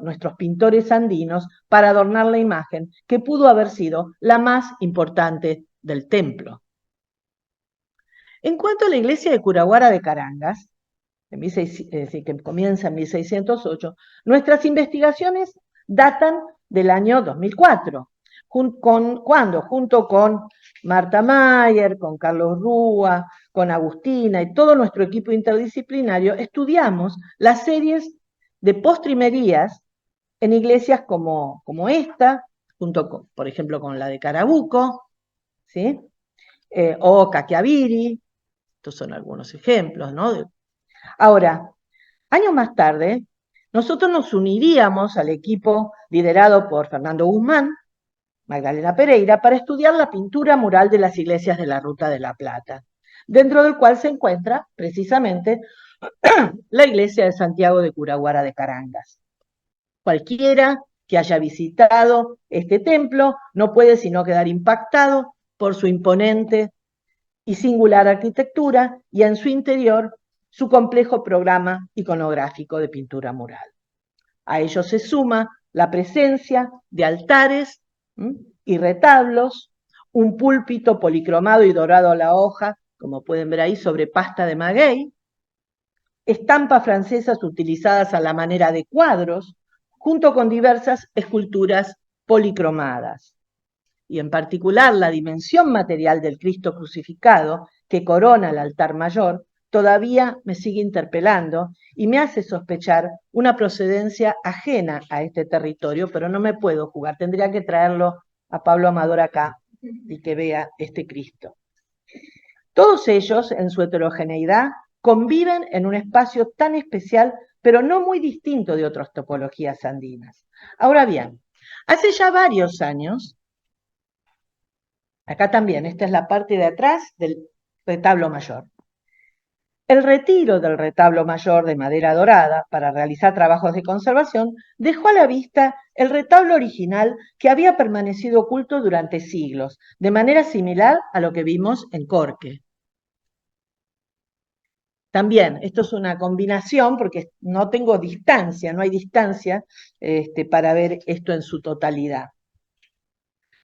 nuestros pintores andinos para adornar la imagen, que pudo haber sido la más importante del templo. En cuanto a la iglesia de Curaguara de Carangas, que comienza en 1608, nuestras investigaciones datan del año 2004, cuando junto con Marta Mayer, con Carlos Rúa, con Agustina y todo nuestro equipo interdisciplinario, estudiamos las series de postrimerías en iglesias como esta, junto con, por ejemplo, con la de Carabuco, ¿sí? O Caquiaviri. Estos son algunos ejemplos, ¿no? Ahora, años más tarde, nosotros nos uniríamos al equipo liderado por Fernando Guzmán, Magdalena Pereira, para estudiar la pintura mural de las iglesias de la Ruta de la Plata, dentro del cual se encuentra precisamente la iglesia de Santiago de Curaguara de Carangas. Cualquiera que haya visitado este templo no puede sino quedar impactado por su imponente y singular arquitectura y en su interior su complejo programa iconográfico de pintura mural. A ello se suma la presencia de altares y retablos, un púlpito policromado y dorado a la hoja, como pueden ver ahí, sobre pasta de maguey, estampas francesas utilizadas a la manera de cuadros, junto con diversas esculturas policromadas. Y en particular la dimensión material del Cristo crucificado, que corona el altar mayor, todavía me sigue interpelando y me hace sospechar una procedencia ajena a este territorio, pero no me puedo jugar, tendría que traerlo a Pablo Amador acá y que vea este Cristo. Todos ellos, en su heterogeneidad, conviven en un espacio tan especial, pero no muy distinto de otras topologías andinas. Ahora bien, hace ya varios años, acá también, esta es la parte de atrás del retablo mayor. El retiro del retablo mayor de madera dorada para realizar trabajos de conservación dejó a la vista el retablo original que había permanecido oculto durante siglos, de manera similar a lo que vimos en Corque. También, esto es una combinación porque no tengo distancia, no hay distancia para ver esto en su totalidad.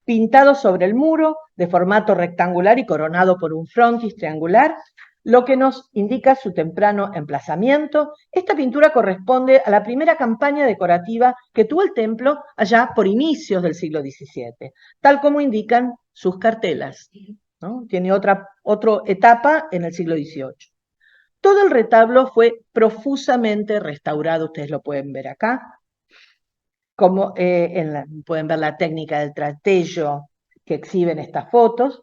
Pintado sobre el muro, de formato rectangular y coronado por un frontis triangular, lo que nos indica su temprano emplazamiento. Esta pintura corresponde a la primera campaña decorativa que tuvo el templo allá por inicios del siglo XVII, tal como indican sus cartelas, ¿no? Tiene otra etapa en el siglo XVIII. Todo el retablo fue profusamente restaurado, ustedes lo pueden ver acá, como pueden ver la técnica del trastello que exhiben estas fotos.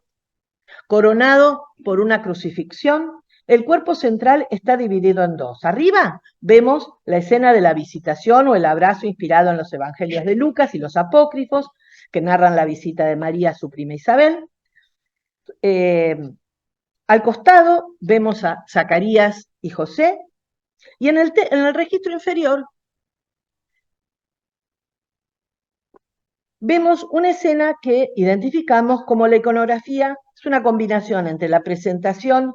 Coronado por una crucifixión, el cuerpo central está dividido en dos. Arriba vemos la escena de la visitación o el abrazo inspirado en los evangelios de Lucas y los apócrifos, que narran la visita de María a su prima Isabel. Al costado vemos a Zacarías y José, y en el registro inferior vemos una escena que identificamos como la iconografía, es una combinación entre la presentación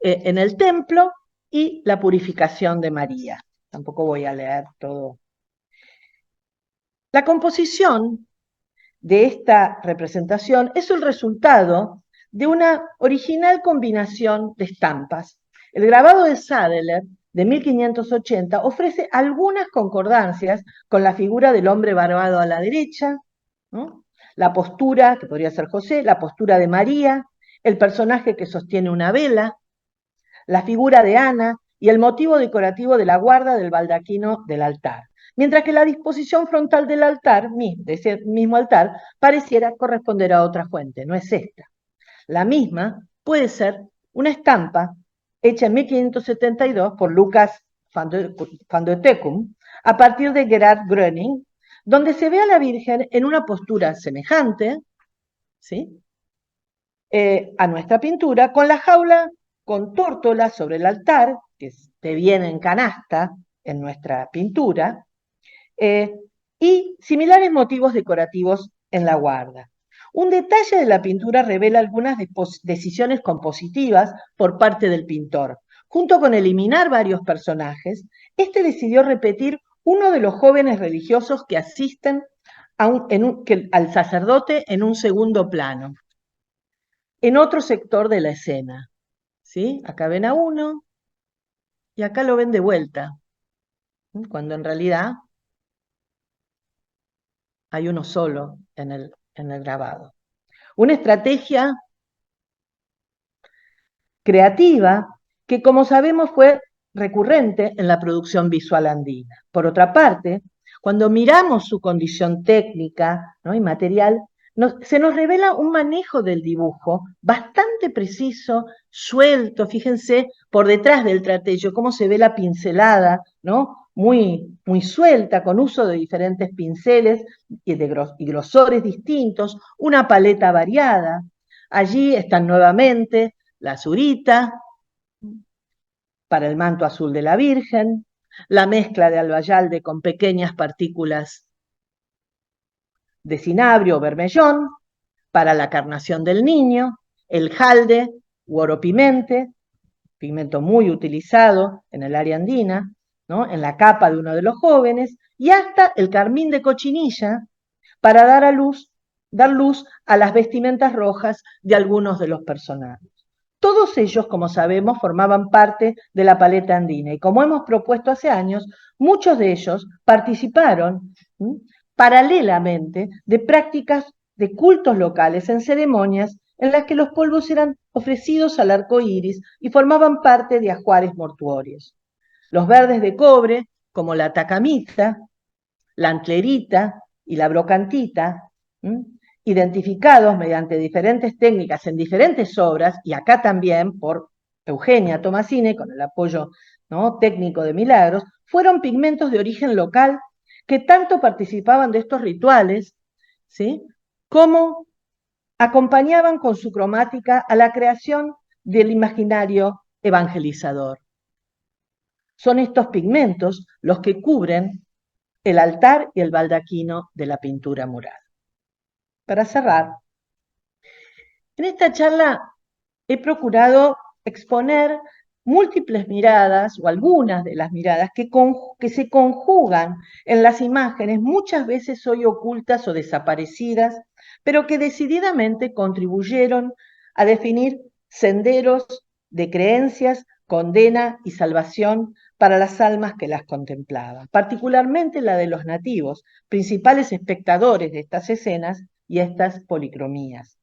en el templo y la purificación de María. Tampoco voy a leer todo. La composición de esta representación es el resultado de una original combinación de estampas. El grabado de Sadeler, de 1580, ofrece algunas concordancias con la figura del hombre barbado a la derecha, ¿no? La postura, que podría ser José, la postura de María, el personaje que sostiene una vela, la figura de Ana y el motivo decorativo de la guarda del baldaquino del altar. Mientras que la disposición frontal del altar, de ese mismo altar, pareciera corresponder a otra fuente, no es esta. La misma puede ser una estampa hecha en 1572 por Lucas van der Tecum, a partir de Gerard Gröning, donde se ve a la Virgen en una postura semejante, ¿sí?, a nuestra pintura, con la jaula con tórtola sobre el altar, que te viene en canasta en nuestra pintura, y similares motivos decorativos en la guarda. Un detalle de la pintura revela algunas decisiones compositivas por parte del pintor. Junto con eliminar varios personajes, este decidió repetir uno de los jóvenes religiosos que asisten al sacerdote en un segundo plano, en otro sector de la escena. ¿Sí? Acá ven a uno y acá lo ven de vuelta, cuando en realidad hay uno solo en el grabado. Una estrategia creativa que, como sabemos, fue recurrente en la producción visual andina. Por otra parte, cuando miramos su condición técnica, ¿no?, y material, se nos revela un manejo del dibujo bastante preciso, suelto. Fíjense por detrás del tratello cómo se ve la pincelada, ¿no?, muy suelta, con uso de diferentes pinceles y grosores distintos, una paleta variada. Allí están nuevamente la azurita para el manto azul de la Virgen, la mezcla de albayalde con pequeñas partículas de cinabrio o bermellón para la carnación del niño, el jalde u oropimente, pigmento muy utilizado en el área andina, ¿no?, en la capa de uno de los jóvenes, y hasta el carmín de cochinilla para dar luz a las vestimentas rojas de algunos de los personajes. Todos ellos, como sabemos, formaban parte de la paleta andina y, como hemos propuesto hace años, muchos de ellos participaron paralelamente de prácticas de cultos locales en ceremonias en las que los polvos eran ofrecidos al arco iris y formaban parte de ajuares mortuorios. Los verdes de cobre, como la tacamita, la antlerita y la brocantita, identificados mediante diferentes técnicas en diferentes obras, y acá también por Eugenia Tomasini, con el apoyo, ¿no?, técnico de Milagros, fueron pigmentos de origen local que tanto participaban de estos rituales, ¿sí?, como acompañaban con su cromática a la creación del imaginario evangelizador. Son estos pigmentos los que cubren el altar y el baldaquino de la pintura mural. Para cerrar, en esta charla he procurado exponer múltiples miradas, o algunas de las miradas que se conjugan en las imágenes, muchas veces hoy ocultas o desaparecidas, pero que decididamente contribuyeron a definir senderos de creencias, condena y salvación para las almas que las contemplaban, particularmente la de los nativos, principales espectadores de estas escenas y estas policromías.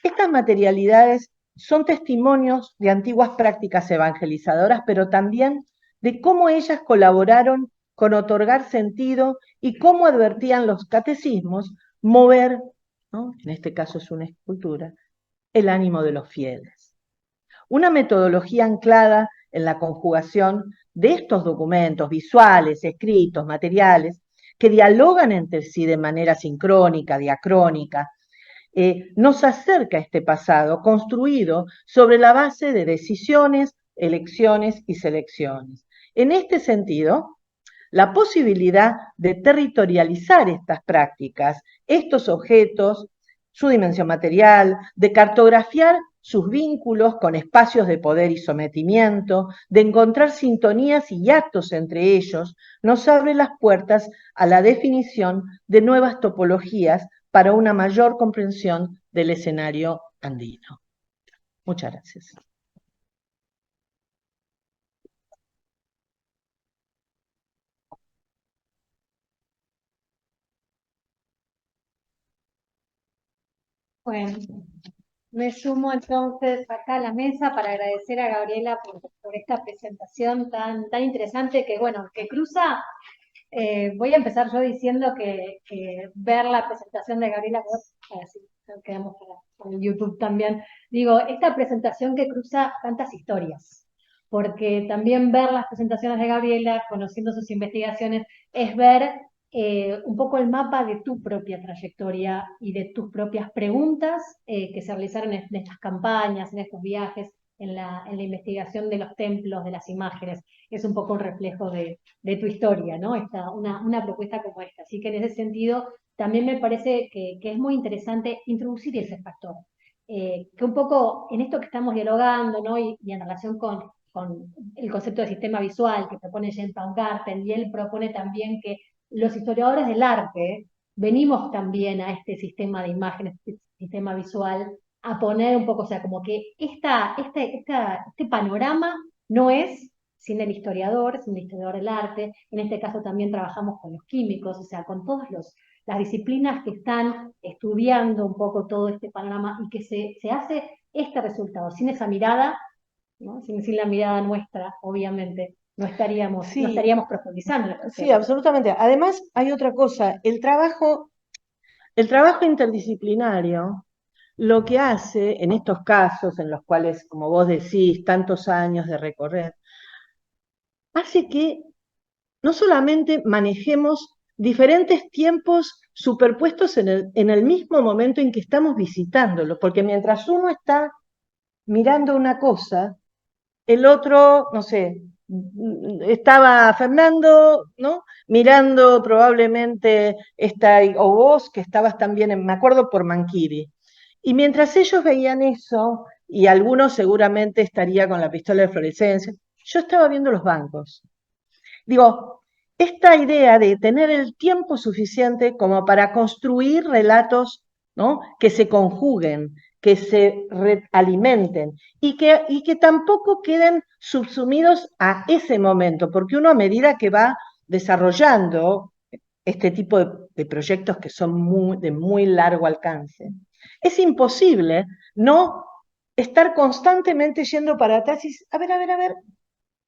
Estas materialidades son testimonios de antiguas prácticas evangelizadoras, pero también de cómo ellas colaboraron con otorgar sentido y cómo advertían los catecismos mover, ¿no?, en este caso es una escultura, el ánimo de los fieles. Una metodología anclada en la conjugación de estos documentos visuales, escritos, materiales, que dialogan entre sí de manera sincrónica, diacrónica, nos acerca a este pasado construido sobre la base de decisiones, elecciones y selecciones. En este sentido, la posibilidad de territorializar estas prácticas, estos objetos, su dimensión material, de cartografiar sus vínculos con espacios de poder y sometimiento, de encontrar sintonías y actos entre ellos, nos abre las puertas a la definición de nuevas topologías para una mayor comprensión del escenario andino. Muchas gracias. Bueno, me sumo entonces acá a la mesa para agradecer a Gabriela por esta presentación tan interesante que, bueno, que cruza. Voy a empezar yo diciendo que ver la presentación de Gabriela, así quedamos para el YouTube también. Digo, esta presentación que cruza tantas historias, porque también ver las presentaciones de Gabriela, conociendo sus investigaciones, es ver un poco el mapa de tu propia trayectoria y de tus propias preguntas que se realizaron en estas campañas, en estos viajes, en la investigación de los templos, de las imágenes. Es un poco un reflejo de tu historia, ¿no? Una propuesta como esta. Así que en ese sentido, también me parece que es muy interesante introducir ese factor. Que un poco en esto que estamos dialogando, ¿no? Y en relación con el concepto de sistema visual que propone Jens Baumgarten, y él propone también que los historiadores del arte venimos también a este sistema de imágenes, este sistema visual, a poner un poco, o sea, como que este panorama no es sin el historiador del arte. En este caso también trabajamos con los químicos, o sea, con todas las disciplinas que están estudiando un poco todo este panorama y que se hace este resultado. Sin esa mirada, ¿no? Sin la mirada nuestra, obviamente, no estaríamos Sí, profundizando en estos sí, temas. absolutamente. Además, hay otra cosa, el trabajo interdisciplinario lo que hace en estos casos en los cuales, como vos decís, tantos años de recorrer, hace que no solamente manejemos diferentes tiempos superpuestos en el mismo momento en que estamos visitándolo, porque mientras uno está mirando una cosa, el otro, no sé, estaba Fernando, ¿no? Mirando probablemente o vos que estabas también, me acuerdo por Manquiri. Y mientras ellos veían eso, y algunos seguramente estaría con la pistola de fluorescencia, yo estaba viendo los bancos. Digo, esta idea de tener el tiempo suficiente como para construir relatos, ¿no? Que se conjuguen, que se alimenten y que tampoco queden subsumidos a ese momento, porque uno a medida que va desarrollando este tipo de proyectos que son de muy largo alcance, es imposible no estar constantemente yendo para atrás y a ver.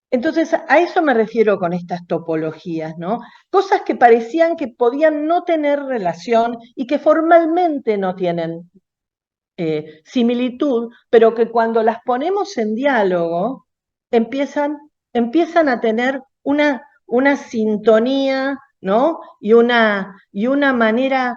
Entonces, a eso me refiero con estas topologías, ¿no? Cosas que parecían que podían no tener relación y que formalmente no tienen similitud, pero que cuando las ponemos en diálogo empiezan a tener una sintonía, ¿no? Y una manera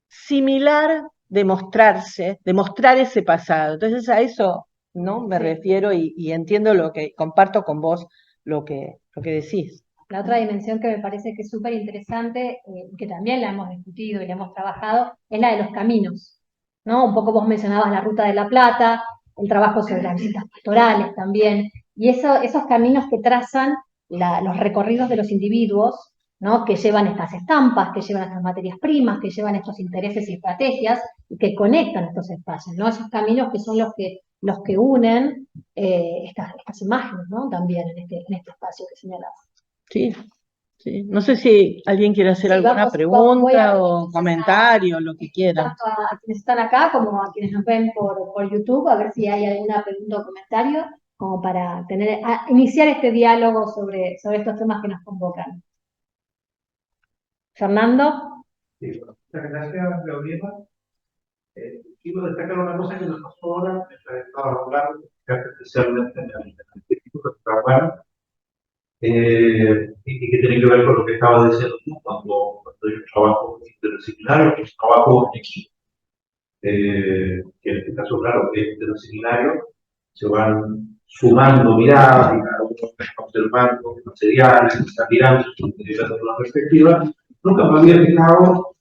similar de mostrarse, de mostrar ese pasado. Entonces, a eso, ¿no? Me refiero y entiendo comparto con vos lo que decís. La otra dimensión que me parece que es súper interesante, que también la hemos discutido y la hemos trabajado, es la de los caminos, ¿no? Un poco vos mencionabas la Ruta de la Plata, el trabajo sobre las visitas pastorales también, y esos caminos que trazan los recorridos de los individuos, ¿no? Que llevan estas estampas, que llevan estas materias primas, que llevan estos intereses y estrategias, y que conectan estos espacios, ¿no? Esos caminos que son los que unen estas imágenes, ¿no? También en este espacio que señalás. Sí, sí. No sé si alguien quiere hacer alguna pregunta o comentario, lo que quiera. Tanto a quienes están acá como a quienes nos ven por YouTube, a ver si hay alguna pregunta o comentario, como para iniciar este diálogo sobre estos temas que nos convocan. Fernando. Sí, muchas gracias, Gabriela. Quiero destacar una cosa que nos pasó ahora, mientras estaba hablando, especialmente en el Instituto de Trabajo, y que tiene que ver con lo que estabas diciendo tú, cuando yo trabajo interdisciplinario, que es trabajo en equipo. Que en este caso, claro, que es interdisciplinario, se van sumando miradas y cada uno está observando materiales, está mirando, utilizando una perspectiva. Nunca me había fijado,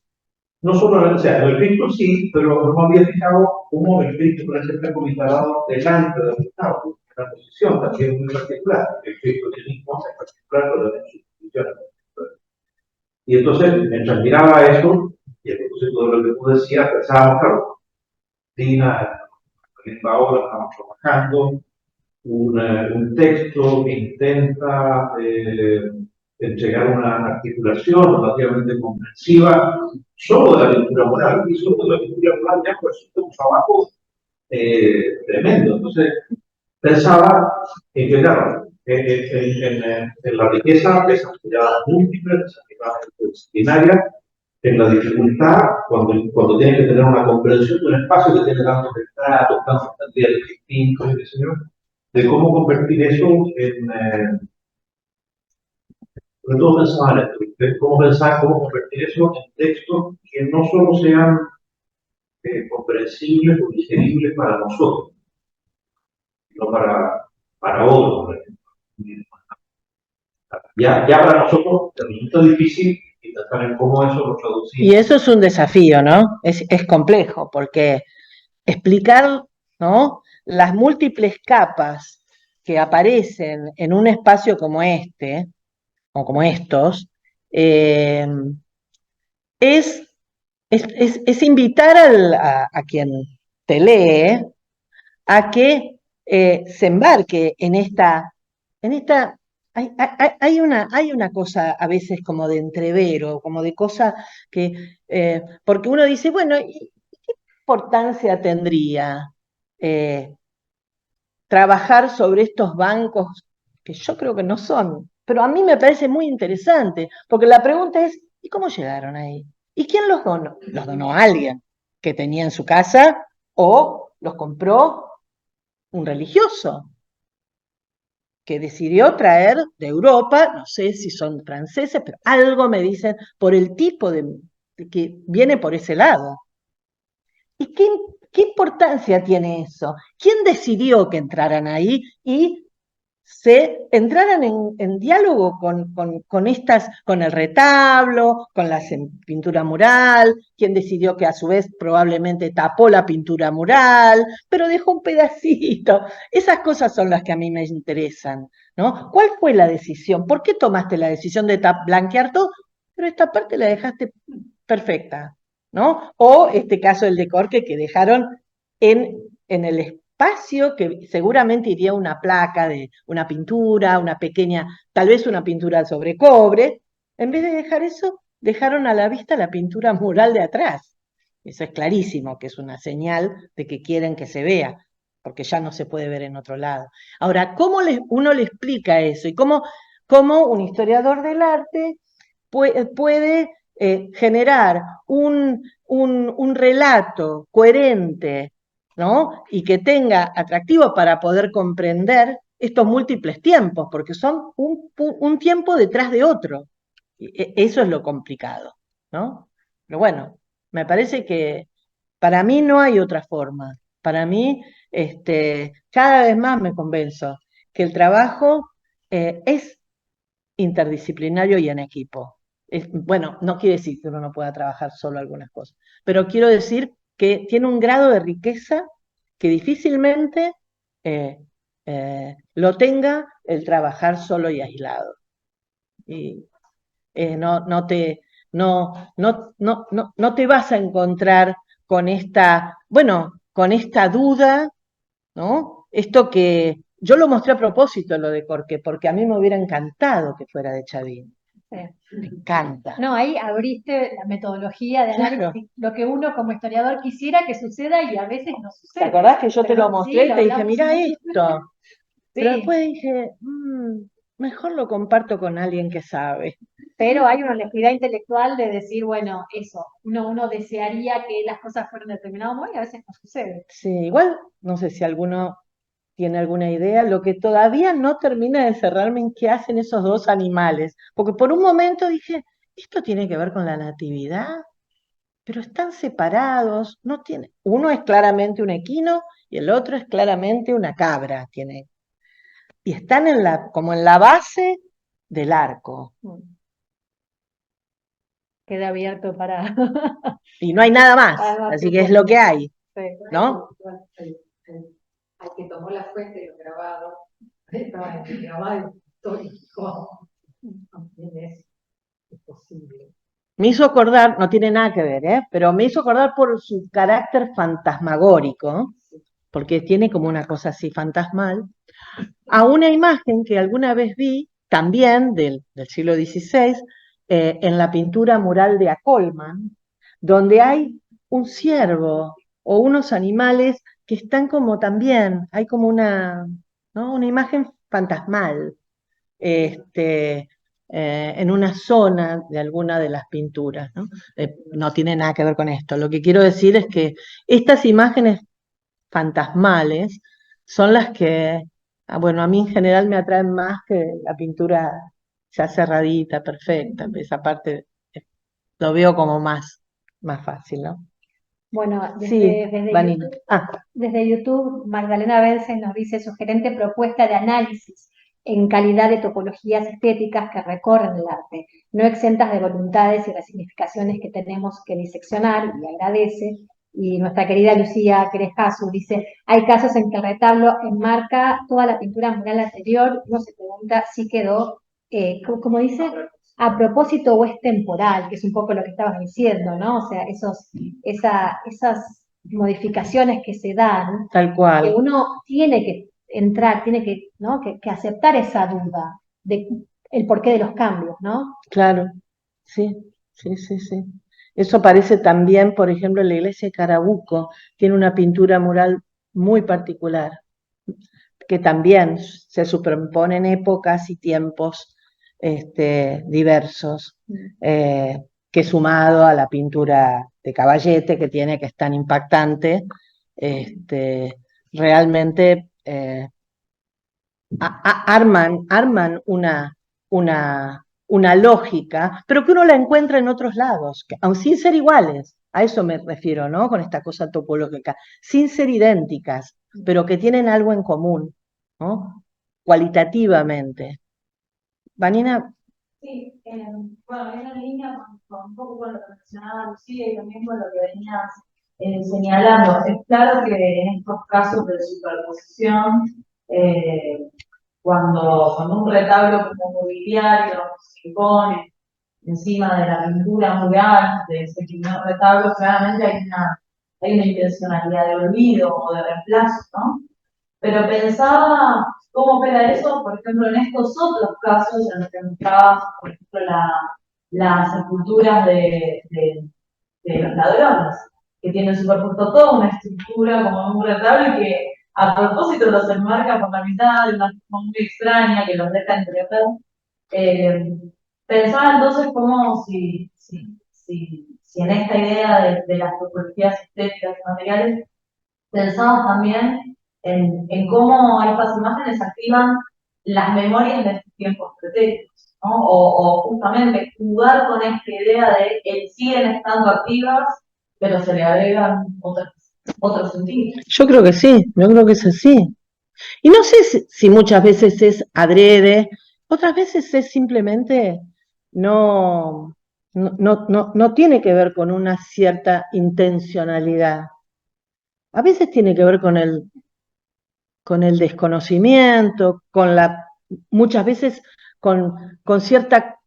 no solo, o sea, el espíritu sí, pero no me había fijado cómo el espíritu puede ser está instalado delante del Estado, una posición también muy particular. El espíritu del mismo es particular, pero en su posición. Y entonces, mientras miraba eso, y a propósito de lo que tú decías, pensábamos, claro, Dina, ahora estamos trabajando un texto que intenta entregar una articulación relativamente comprensiva solo de la lectura moral, y solo de la lectura moral ya pues es un trabajo tremendo. Entonces, pensaba en que, claro, en la riqueza de esas miradas múltiples, de esas miradas disciplinarias, en la dificultad, cuando tienes que tener una comprensión de un espacio que tiene tantos estratos, tantos materiales distintos, qué sé yo, de cómo convertir eso en, sobre todo pensaba en esto, de cómo pensar, cómo convertir eso en textos que no solo sean comprensibles o digeribles para nosotros, sino para otros. Por ejemplo. Ya para nosotros resulta difícil y pensar en cómo eso lo traducimos. Y eso es un desafío, ¿no? Es complejo, porque explicar, ¿no?, las múltiples capas que aparecen en un espacio como este, o como estos, eh, es, es invitar a quien te lee a que se embarque en esta hay una cosa a veces como de entrevero, como de cosa que, porque uno dice, bueno, ¿y qué importancia tendría trabajar sobre estos bancos que yo creo que no son? Pero a mí me parece muy interesante, porque la pregunta es, ¿y cómo llegaron ahí? ¿Y quién los donó? ¿Los donó alguien que tenía en su casa o los compró un religioso que decidió traer de Europa, no sé si son franceses, pero algo me dicen por el tipo de que viene por ese lado? ¿Y qué importancia tiene eso? ¿Quién decidió que entraran ahí y se entraran en diálogo con el retablo, con la pintura mural? ¿Quién decidió que a su vez probablemente tapó la pintura mural, pero dejó un pedacito? Esas cosas son las que a mí me interesan, ¿no? ¿Cuál fue la decisión? ¿Por qué tomaste la decisión de blanquear todo, pero esta parte la dejaste perfecta, ¿no? O este caso del de Corque, que dejaron en el espacio que seguramente iría una placa de una pintura, una pequeña, tal vez una pintura sobre cobre. En vez de dejar eso, dejaron a la vista la pintura mural de atrás. Eso es clarísimo, que es una señal de que quieren que se vea, porque ya no se puede ver en otro lado. Ahora, ¿cómo uno le explica eso? ¿Y cómo un historiador del arte puede generar un relato coherente, ¿no?, y que tenga atractivo para poder comprender estos múltiples tiempos, porque son un tiempo detrás de otro? Eso es lo complicado, ¿no? Pero bueno, me parece que para mí no hay otra forma. Para mí, cada vez más me convenzo que el trabajo es interdisciplinario y en equipo. Bueno, no quiere decir que uno no pueda trabajar solo algunas cosas, pero quiero decir que tiene un grado de riqueza que difícilmente lo tenga el trabajar solo y aislado. Y no te, no te vas a encontrar con con esta duda, ¿no? Esto que yo lo mostré a propósito, lo de Corque, porque a mí me hubiera encantado que fuera de Chavín. Sí. Me encanta. No, ahí abriste la metodología de Claro. análisis, lo que uno como historiador quisiera que suceda y a veces no ¿Te sucede. acordás que yo te lo mostré y lo te dije, hablamos mira mucho. esto? Pero Sí, después dije, mejor lo comparto con alguien que sabe. pero hay una honestidad intelectual de decir, bueno, eso, uno desearía que las cosas fueran de determinado modo y a veces no sucede. Sí, igual, no sé si alguno tiene alguna idea, lo que todavía no termina de cerrarme en qué hacen esos dos animales, porque por un momento dije, esto tiene que ver con la natividad, pero están separados, no tiene, uno es claramente un equino y el otro es claramente una cabra, y están como en la base del arco, Queda abierto para... y no hay nada más, para así que es lo que hay, sí. ¿no? Al que tomó la fuente de los grabados, estaba en el grabado histórico, también es posible. Me hizo acordar, no tiene nada que ver, pero me hizo acordar por su carácter fantasmagórico, porque tiene como una cosa así fantasmal, a una imagen que alguna vez vi, también del siglo XVI, en la pintura mural de Acolman, donde hay un ciervo o unos animales que están como también, hay como ¿no?, una imagen fantasmal. en una zona de alguna de las pinturas, ¿no? No tiene nada que ver con esto. Lo que quiero decir es que estas imágenes fantasmales son las que, bueno, a mí en general me atraen más que la pintura ya cerradita, perfecta. Esa parte lo veo como más fácil, ¿no? Bueno, Sí, Vanina. desde YouTube, Magdalena Bences nos dice sugerente propuesta de análisis en calidad de topologías estéticas que recorren el arte, no exentas de voluntades y resignificaciones que tenemos que diseccionar, y agradece. Y nuestra querida Lucía Querejazu dice, hay casos en que el retablo enmarca toda la pintura mural anterior, uno se pregunta si quedó, como dice, a propósito o es temporal, que es un poco lo que estabas diciendo, ¿no? O sea, esas modificaciones que se dan, Tal que cual. uno tiene que entrar, tiene que, ¿no? que aceptar esa duda de el porqué de los cambios, ¿no? Claro, sí. Eso aparece también, por ejemplo, en la iglesia de Carabuco, tiene una pintura mural muy particular, que también se superponen épocas y tiempos diversos, que sumado a la pintura de Caballete, que tiene, que es tan impactante, realmente arman una lógica, pero que uno la encuentra en otros lados, aun sin ser iguales, a eso me refiero, ¿no? Con esta cosa topológica, sin ser idénticas, pero que tienen algo en común, ¿no? Cualitativamente. Vanina. Sí, bueno, en la línea con un poco con lo que mencionaba Lucía y también con lo que venías señalando. Es claro que en estos casos de superposición, cuando un retablo como mobiliario se pone encima de la pintura mural de ese primer retablo, claramente hay una intencionalidad de olvido o de reemplazo, ¿no? Pero pensaba cómo opera eso, por ejemplo, en estos otros casos en los que mostraba, por ejemplo, las esculturas de los ladrones, que tienen superpuesto toda una estructura como un retablo y que a propósito los enmarca por la mitad de una forma muy extraña que los deja entrever. Pensaba entonces como si en esta idea de las topologías estéticas y materiales pensamos también en cómo estas imágenes activan las memorias de estos tiempos pretéritos, ¿no? O justamente jugar con esta idea de que siguen estando activas, pero se le agregan otros sentidos. Yo creo que sí, yo creo que es así. Y no sé si muchas veces es adrede, otras veces es simplemente no tiene que ver con una cierta intencionalidad. A veces tiene que ver con el desconocimiento, muchas veces con cierta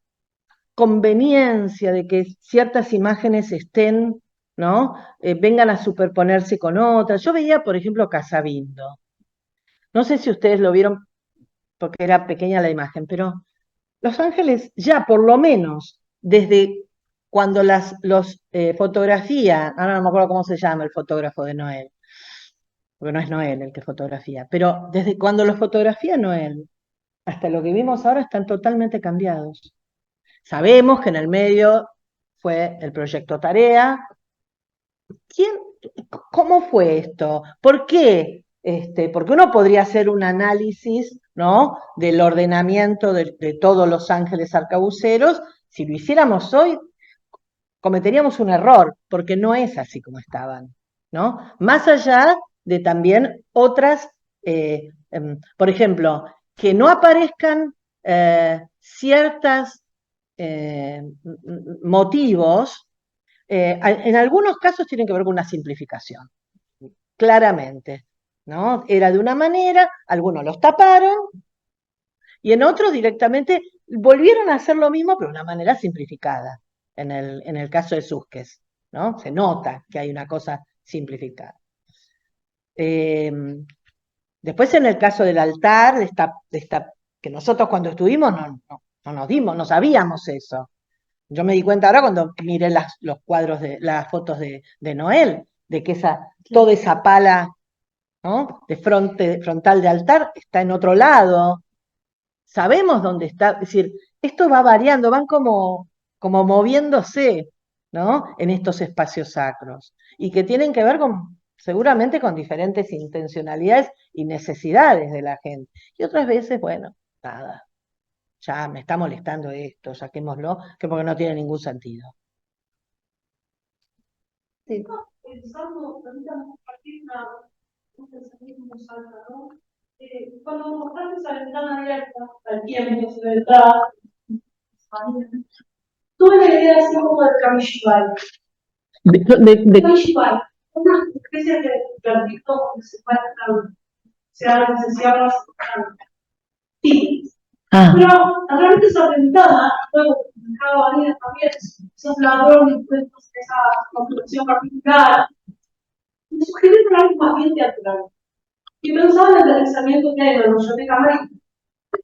conveniencia de que ciertas imágenes estén, ¿no? Vengan a superponerse con otras. Yo veía, por ejemplo, Casabindo. No sé si ustedes lo vieron porque era pequeña la imagen, pero Los Ángeles ya por lo menos desde cuando los fotografía, ahora no me acuerdo cómo se llama el fotógrafo de Noel, porque no es Noel el que fotografía, pero desde cuando los fotografía Noel hasta lo que vimos ahora están totalmente cambiados. Sabemos que en el medio fue el proyecto Tarea. ¿Cómo fue esto? ¿Por qué? Porque uno podría hacer un análisis, ¿no?, del ordenamiento de todos los ángeles arcabuceros. Si lo hiciéramos hoy, cometeríamos un error, porque no es así como estaban, ¿no? Más allá de también otras, por ejemplo, que no aparezcan ciertos motivos, en algunos casos tienen que ver con una simplificación, claramente, ¿no? Era de una manera, algunos los taparon, y en otros directamente volvieron a hacer lo mismo, pero de una manera simplificada, en el caso de Susques, ¿no? Se nota que hay una cosa simplificada. Después en el caso del altar, que nosotros cuando estuvimos no nos dimos, no sabíamos eso. Yo me di cuenta ahora cuando miré los cuadros, las fotos de Noel, de que toda esa pala, ¿no?, frontal de altar está en otro lado. Sabemos dónde está, es decir, esto va variando, van como moviéndose, ¿no? En estos espacios sacros, y que tienen que ver seguramente con diferentes intencionalidades y necesidades de la gente. Y otras veces, bueno, nada, ya me está molestando esto, saquémoslo, que porque no tiene ningún sentido. Sí. Pensando, permítame compartir un pensamiento en voz alta, ¿no? Cuando mostraste esa ventana abierta al tiempo, se detrás, tuve la idea así como del Kamishibai. Kamishibai, una especie de artito que se muestra, se llama sí. Pero realmente esa ventana, luego dejaba venir también esos ladrones, esa construcción particular, me sugiere para algo más bien teatral. Y pensaba en el pensamiento que hay en la noción de cámara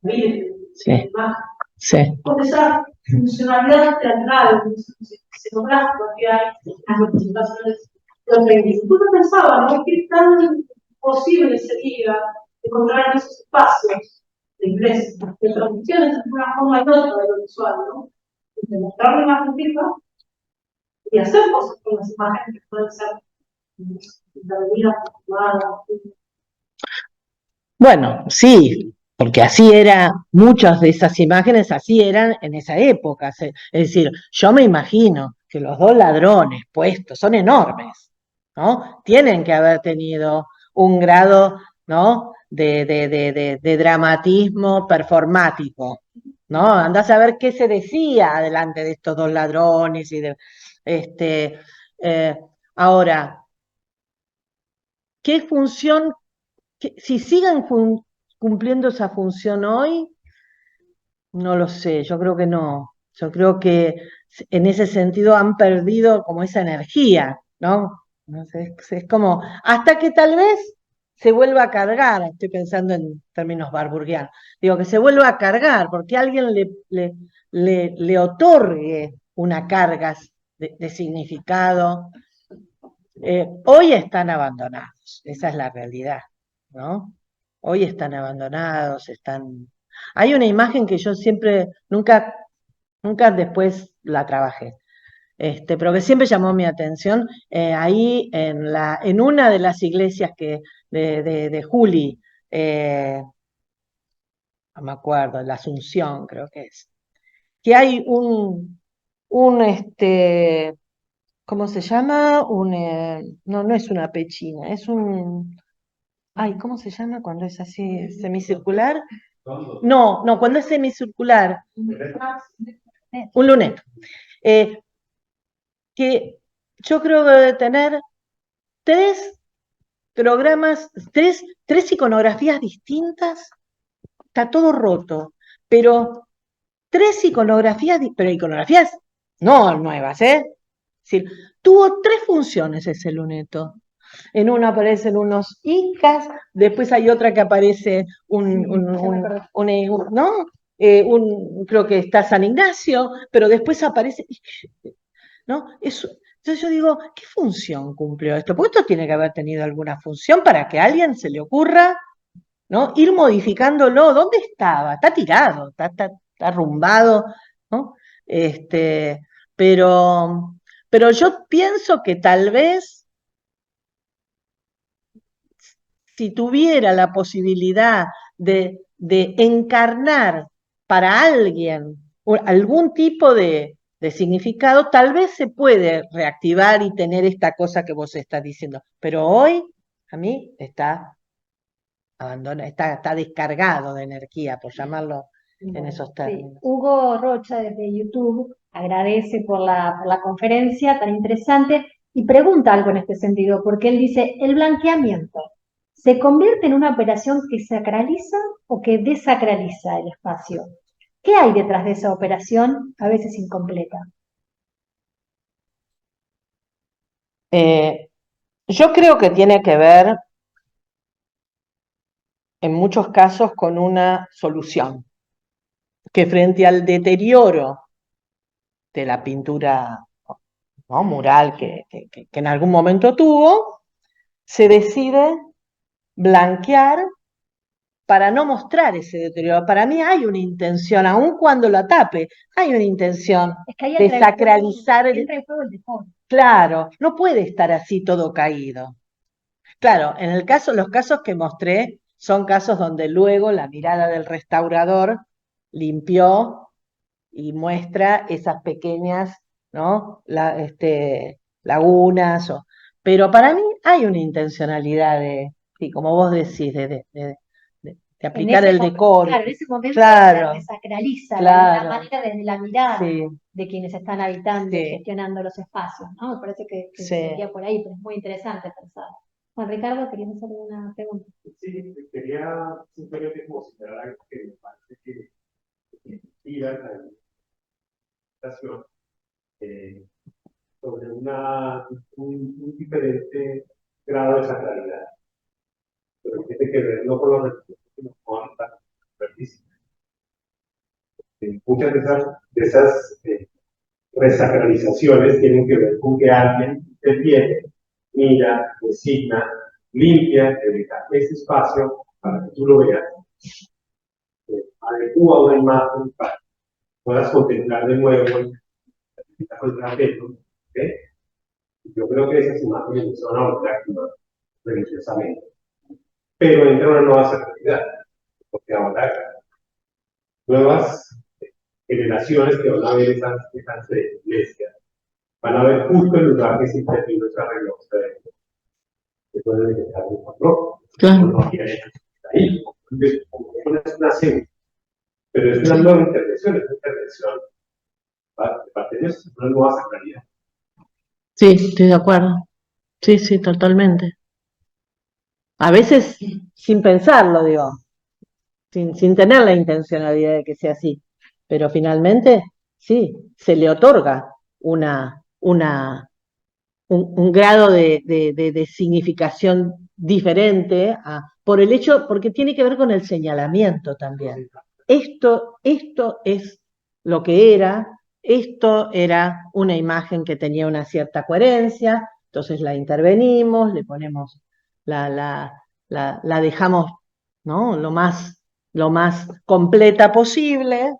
y Sí, sí. con esa funcionalidad teatral, escenográfica que hay en las representaciones de los países. Entonces pensaba, ¿no? ¿Qué tan posible sería encontrar en esos espacios de ingreso, de transmisiones de una forma y otra de lo visual, ¿no? De mostrar una imagen fija y hacer cosas con las imágenes que pueden ser intervenidas, filmadas. Bueno, sí, porque así era, muchas de esas imágenes así eran en esa época. Es decir, yo me imagino que los dos ladrones puestos son enormes, ¿no? Tienen que haber tenido un grado, ¿no? de dramatismo performático, ¿no? Andás a ver qué se decía delante de estos dos ladrones y este, eh, ahora, ¿qué función? Si siguen cumpliendo esa función hoy, no lo sé, yo creo que no. Yo creo que en ese sentido han perdido como esa energía, ¿no? No sé, es como, hasta que tal vez se vuelva a cargar, estoy pensando en términos barburgianos, digo que se vuelva a cargar, porque alguien le otorgue una carga de significado. Hoy están abandonados, esa es la realidad, ¿no? Hoy están abandonados, están... Hay una imagen que yo siempre, nunca después la trabajé, pero que siempre llamó mi atención, ahí en una de las iglesias de Juli, no me acuerdo, la Asunción creo que es, que hay un ¿cómo se llama? No es una pechina, es un... Ay, ¿cómo se llama cuando es así semicircular? No, cuando es semicircular, un luneto. Que yo creo que debe tener tres programas, tres iconografías distintas, está todo roto, pero tres iconografías, pero iconografías no nuevas, ¿eh? Es decir, tuvo tres funciones ese luneto. En una aparecen unos incas, después hay otra que aparece ¿no? Creo que está San Ignacio, pero después aparece, ¿no? Entonces yo digo, ¿qué función cumplió esto? Porque esto tiene que haber tenido alguna función para que a alguien se le ocurra, ¿no? Ir modificándolo. ¿Dónde estaba? Está tirado, está arrumbado, ¿no? Este, pero yo pienso que tal vez si tuviera la posibilidad de encarnar para alguien algún tipo de significado, tal vez se puede reactivar y tener esta cosa que vos estás diciendo. Pero hoy, a mí, está descargado de energía, por llamarlo en esos Sí. términos. Hugo Rocha desde YouTube agradece por la conferencia tan interesante y pregunta algo en este sentido, porque él dice, ¿el blanqueamiento se convierte en una operación que sacraliza o que desacraliza el espacio? ¿Qué hay detrás de esa operación, a veces incompleta? Yo creo que tiene que ver, en muchos casos, con una solución, que frente al deterioro de la pintura, ¿no? Mural que en algún momento tuvo, se decide blanquear para no mostrar ese deterioro. Para mí hay una intención, aun cuando la tape, hay una intención Es que ahí de sacralizar el... entra en juego el decoro. Claro, no puede estar así todo caído. Claro, los casos que mostré son casos donde luego la mirada del restaurador limpió y muestra esas pequeñas, ¿no? Lagunas. Pero para mí hay una intencionalidad sí, como vos decís, de aplicar el decoro. Claro, en ese momento Claro, se sacraliza de claro. alguna manera desde la mirada Sí, de quienes están habitando y sí, gestionando los espacios, ¿no? Me parece que sí. sería por ahí, pero es muy interesante pensar. Juan Ricardo, ¿querías hacer una pregunta? Sí, quería simplemente considerar algo que me parece que inspira la meditación sobre un diferente grado de sacralidad, pero tiene que ver no con los recursos, sino con la superficie. Muchas de esas resacralizaciones tienen que ver con que alguien interviene, mira, designa, limpia, dedica ese espacio para que tú lo veas, adecua una imagen para que puedas contemplar de nuevo el trapezo. ¿Okay? Yo creo que esas imágenes son autoactivas religiosamente, pero entra una nueva sacralidad, porque ahora nuevas generaciones que van a ver esas iglesias van a ver justo el lugar que siempre tiene nuestra religiosa que puede dejar un patrón. Claro. No quiere estar ahí. Entonces, no es una serie, pero es una nueva intervención, de parte de Dios, es una nueva sacralidad. Sí, estoy de acuerdo. Sí, sí, totalmente. A veces sin pensarlo, digo, sin tener la intencionalidad de que sea así, pero finalmente sí, se le otorga un grado de significación diferente por el hecho, porque tiene que ver con el señalamiento también. Esto es lo que esto era una imagen que tenía una cierta coherencia, entonces la intervenimos, le ponemos, la dejamos, ¿no? lo más completa posible,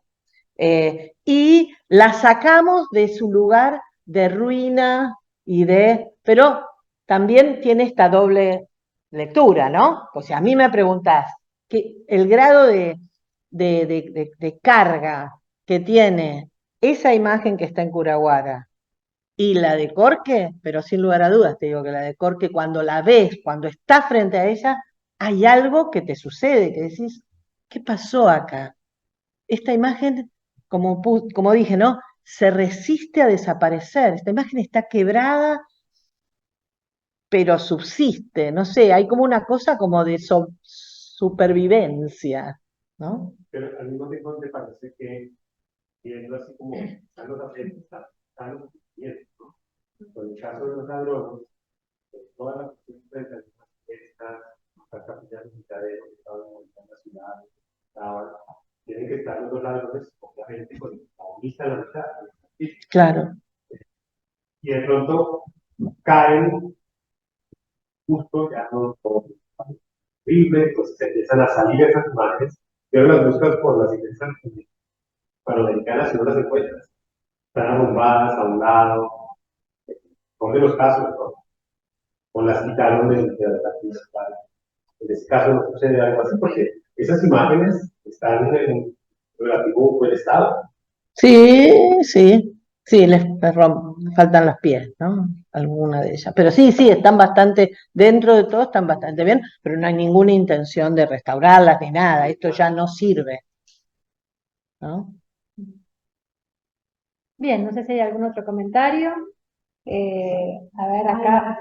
y la sacamos de su lugar de ruina pero también tiene esta doble lectura, ¿no? O sea, a mí me preguntás, que el grado de carga que tiene esa imagen que está en Curahuara y la de Corque, pero sin lugar a dudas te digo que la de Corque, cuando la ves, cuando estás frente a ella, hay algo que te sucede, que decís, ¿qué pasó acá? Esta imagen, como dije, ¿no? Se resiste a desaparecer. Esta imagen está quebrada, pero subsiste. No sé, hay como una cosa como de supervivencia, ¿no? Pero al mismo tiempo me parece que, viendo así como están los atentos, están los sufrimientos, ¿no? Por el caso de los ladrones, todas las cuestiones de las fiestas, las capillas militares que estaban en la ciudad, tienen que estar los dos ladrones, obviamente, con la vista en la mitad. Claro. Y de pronto caen justo ya no horrible, pues se empiezan a salir esas imágenes, pero las buscas por las iglesias panamericanas y no las encuentras. Están arrumbadas a un lado, son de los casos, ¿no? O las quitaron de la principal. En este caso no sucede algo así, porque esas imágenes están en relativo buen estado. Sí, sí. Sí, les faltan los pies, ¿no? Alguna de ellas. Pero sí, están bastante, dentro de todo están bastante bien, pero no hay ninguna intención de restaurarlas ni nada. Esto ya no sirve, ¿no? Bien, no sé si hay algún otro comentario. A ver, acá.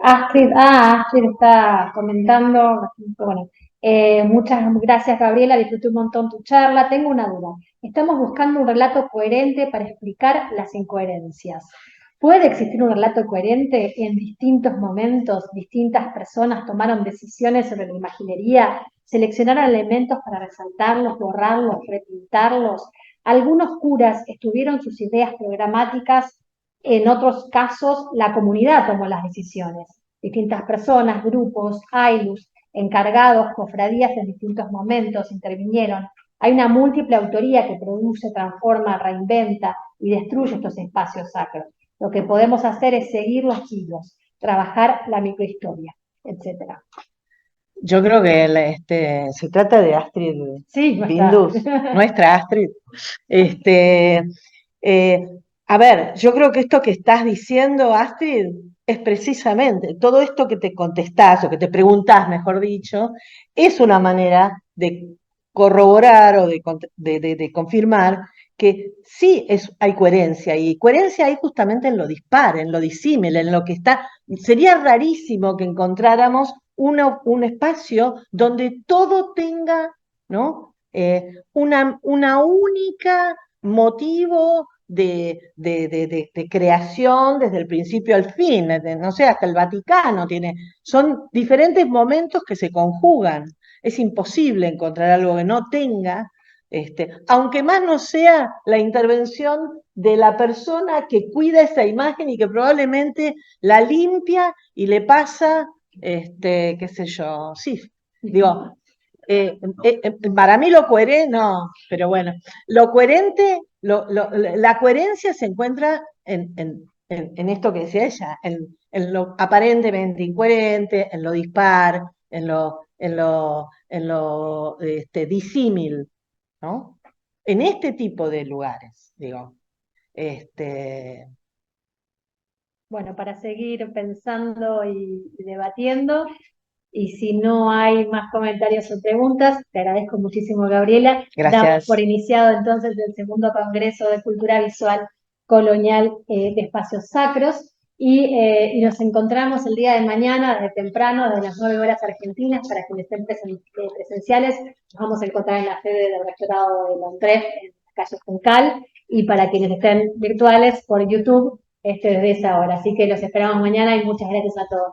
Astrid está comentando. Bueno, muchas gracias, Gabriela. Disfruté un montón tu charla. Tengo una duda. Estamos buscando un relato coherente para explicar las incoherencias. ¿Puede existir un relato coherente en distintos momentos? Distintas personas tomaron decisiones sobre la imaginería, seleccionaron elementos para resaltarlos, borrarlos, repintarlos. Algunos curas estuvieron sus ideas programáticas, en otros casos la comunidad tomó las decisiones. Distintas personas, grupos, ailus, encargados, cofradías en distintos momentos intervinieron. Hay una múltiple autoría que produce, transforma, reinventa y destruye estos espacios sacros. Lo que podemos hacer es seguir los hilos, trabajar la microhistoria, etc. Yo creo que se trata de Astrid Sí, Bindus, nuestra Astrid. A ver, yo creo que esto que estás diciendo, Astrid, es precisamente todo esto que te contestás o que te preguntás, mejor dicho, es una manera de corroborar o de confirmar que sí hay coherencia, y coherencia hay justamente en lo dispar, en lo disímil, en lo que está. Sería rarísimo que encontráramos un espacio donde todo tenga, ¿no? Una única motivo de creación desde el principio al fin, no sé, hasta el Vaticano son diferentes momentos que se conjugan. Es imposible encontrar algo que no tenga, aunque más no sea la intervención de la persona que cuida esa imagen y que probablemente la limpia y le pasa, qué sé yo, sí, digo, para mí lo coherente, no, pero bueno, lo coherente, la coherencia se encuentra en esto que decía ella, en lo aparentemente incoherente, en lo dispar, en lo disímil, ¿no? En este tipo de lugares, digo. Bueno, para seguir pensando y debatiendo, y si no hay más comentarios o preguntas, te agradezco muchísimo, Gabriela. Damos Gracias. por iniciado entonces el segundo Congreso de Cultura Visual Colonial de Espacios Sacros y nos encontramos el día de mañana, desde temprano, desde las 9 horas argentinas, para quienes estén presenciales. Nos vamos a encontrar en la sede del Rectorado de Londres, en la calle Juncal, y para quienes estén virtuales por YouTube, desde esa hora. Así que los esperamos mañana y muchas gracias a todos.